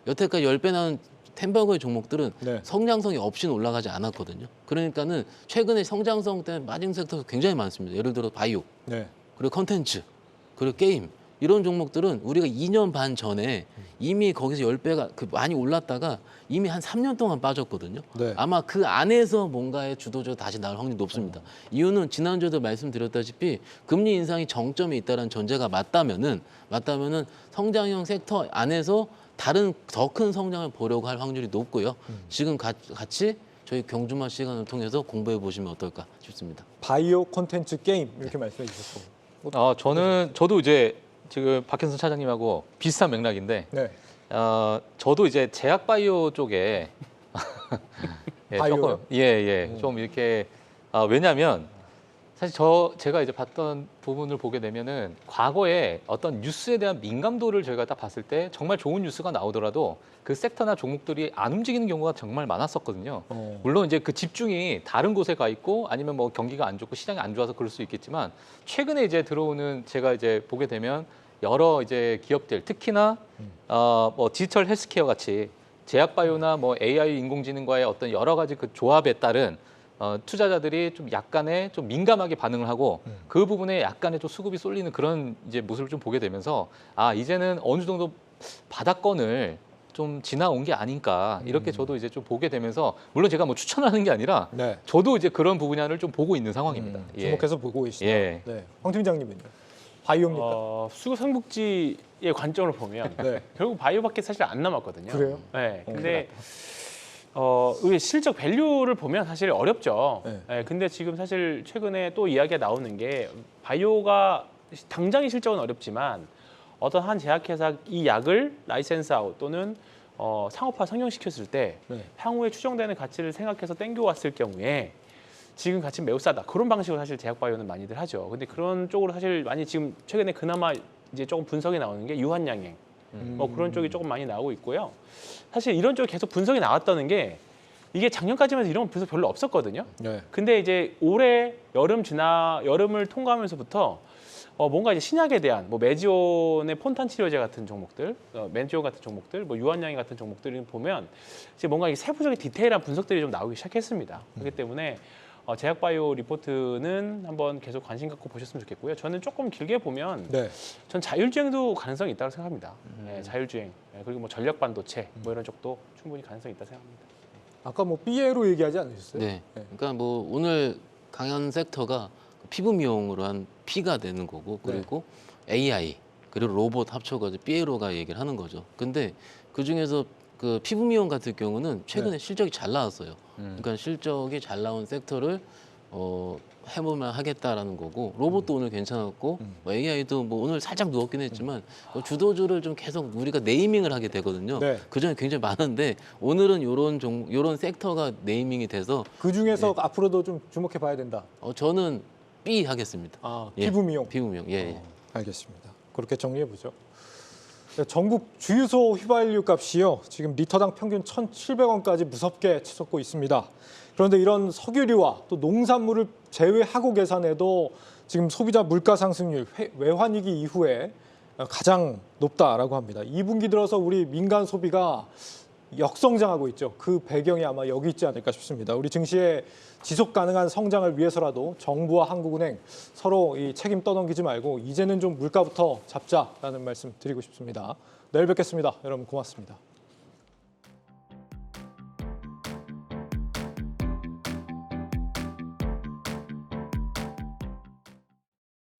여태까지 10배 나온 템버거의 종목들은 네. 성장성이 없이는 올라가지 않았거든요. 그러니까는 최근에 성장성 때문에 빠진 섹터가 굉장히 많습니다. 예를 들어 바이오, 네. 그리고 컨텐츠, 그리고 게임 이런 종목들은 우리가 2년 반 전에 이미 거기서 10배가 많이 올랐다가 이미 한 3년 동안 빠졌거든요. 네. 아마 그 안에서 뭔가의 주도주가 다시 나올 확률이 높습니다. 이유는 지난주에도 말씀드렸다시피 금리 인상이 정점에 있다는 전제가 맞다면은 성장형 섹터 안에서 다른 더 큰 성장을 보려고 할 확률이 높고요. 지금 같이 저희 경주마 시간을 통해서 공부해 보시면 어떨까 싶습니다. 바이오 콘텐츠 게임 이렇게 말씀해 주셨고. 저도 이제 지금 박현선 차장님하고 비슷한 맥락인데 네. 저도 이제 제약바이오 쪽에 예, 바이오요? 좀 이렇게 왜냐하면 사실 제가 이제 봤던 부분을 보게 되면은 과거에 어떤 뉴스에 대한 민감도를 저희가 딱 봤을 때 정말 좋은 뉴스가 나오더라도 그 섹터나 종목들이 안 움직이는 경우가 정말 많았었거든요. 물론 이제 그 집중이 다른 곳에 가 있고 아니면 뭐 경기가 안 좋고 시장이 안 좋아서 그럴 수 있겠지만 최근에 이제 들어오는 제가 이제 보게 되면 여러 이제 기업들 특히나 뭐 디지털 헬스케어 같이 제약바이오나 뭐 AI 인공지능과의 어떤 여러 가지 그 조합에 따른 투자자들이 좀 약간의 좀 민감하게 반응을 하고 그 부분에 약간의 좀 수급이 쏠리는 그런 이제 모습을 좀 보게 되면서 아 이제는 어느 정도 바닥권을 좀 지나온 게 아닌가 이렇게 저도 이제 좀 보게 되면서 물론 제가 뭐 추천하는 게 아니라 네. 저도 이제 그런 부분을 좀 보고 있는 상황입니다. 예. 주목해서 보고 계시다. 예. 네. 황 팀장님은요? 바이오입니까? 수급 상복지의 관점으로 보면 네. 결국 바이오밖에 사실 안 남았거든요. 그래요? 네. 큰일 근데 이게 실적 밸류를 보면 사실 어렵죠. 네. 네. 근데 지금 사실 최근에 또 이야기가 나오는 게 바이오가 당장의 실적은 어렵지만 어떤 한 제약회사 이 약을 라이센스 아웃 또는 상업화 상용시켰을 때 네. 향후에 추정되는 가치를 생각해서 땡겨왔을 경우에 지금 가치는 매우 싸다. 그런 방식으로 사실 제약바이오는 많이들 하죠. 근데 그런 쪽으로 사실 많이 지금 최근에 그나마 이제 조금 분석이 나오는 게 유한양행 뭐 그런 쪽이 조금 많이 나오고 있고요. 사실 이런 쪽이 계속 분석이 나왔다는 게 이게 작년까지만 해도 이런 분석 별로 없었거든요. 네. 근데 이제 올해 여름을 통과하면서부터 뭔가 이제 신약에 대한 뭐 메지온의 폰탄 치료제 같은 종목들, 메지온 같은 종목들, 뭐 유한양행 같은 종목들을 보면 이제 뭔가 이 세부적인 디테일한 분석들이 좀 나오기 시작했습니다. 그렇기 때문에 제약바이오 리포트는 한번 계속 관심 갖고 보셨으면 좋겠고요. 저는 조금 길게 보면 네. 전 자율주행도 가능성이 있다고 생각합니다. 네, 자율주행 그리고 뭐 전력 반도체 뭐 이런 쪽도 충분히 가능성이 있다 생각합니다. 아까 뭐 B로 얘기하지 않으셨어요? 네. 네. 그러니까 뭐 오늘 강한 섹터가 피부 미용으로 한 P가 되는 거고 그리고 AI 그리고 로봇 합쳐가지고 BA로가 얘기를 하는 거죠. 근데 그 중에서 그 피부 미용 같은 경우는 최근에 실적이 잘 나왔어요. 그러니까 실적이 잘 나온 섹터를 해보면 하겠다라는 거고 로봇도 오늘 괜찮았고 뭐 AI도 뭐 오늘 살짝 누웠긴 했지만 주도주를 좀 계속 우리가 네이밍을 하게 되거든요. 네. 그 중에 굉장히 많은데 오늘은 요런 섹터가 네이밍이 돼서 그 중에서 앞으로도 좀 주목해 봐야 된다. 저는 B 하겠습니다. 아, 예. 피부 미용. 피부 미용. 예. 알겠습니다. 그렇게 정리해 보죠. 전국 주유소 휘발유 값이요. 지금 리터당 평균 1,700원까지 무섭게 치솟고 있습니다. 그런데 이런 석유류와 또 농산물을 제외하고 계산해도 지금 소비자 물가 상승률 외환위기 이후에 가장 높다라고 합니다. 2분기 들어서 우리 민간 소비가 역성장하고 있죠. 그 배경이 아마 여기 있지 않을까 싶습니다. 우리 증시의 지속 가능한 성장을 위해서라도 정부와 한국은행 서로 이 책임 떠넘기지 말고 이제는 좀 물가부터 잡자라는 말씀 드리고 싶습니다. 내일 뵙겠습니다. 여러분 고맙습니다.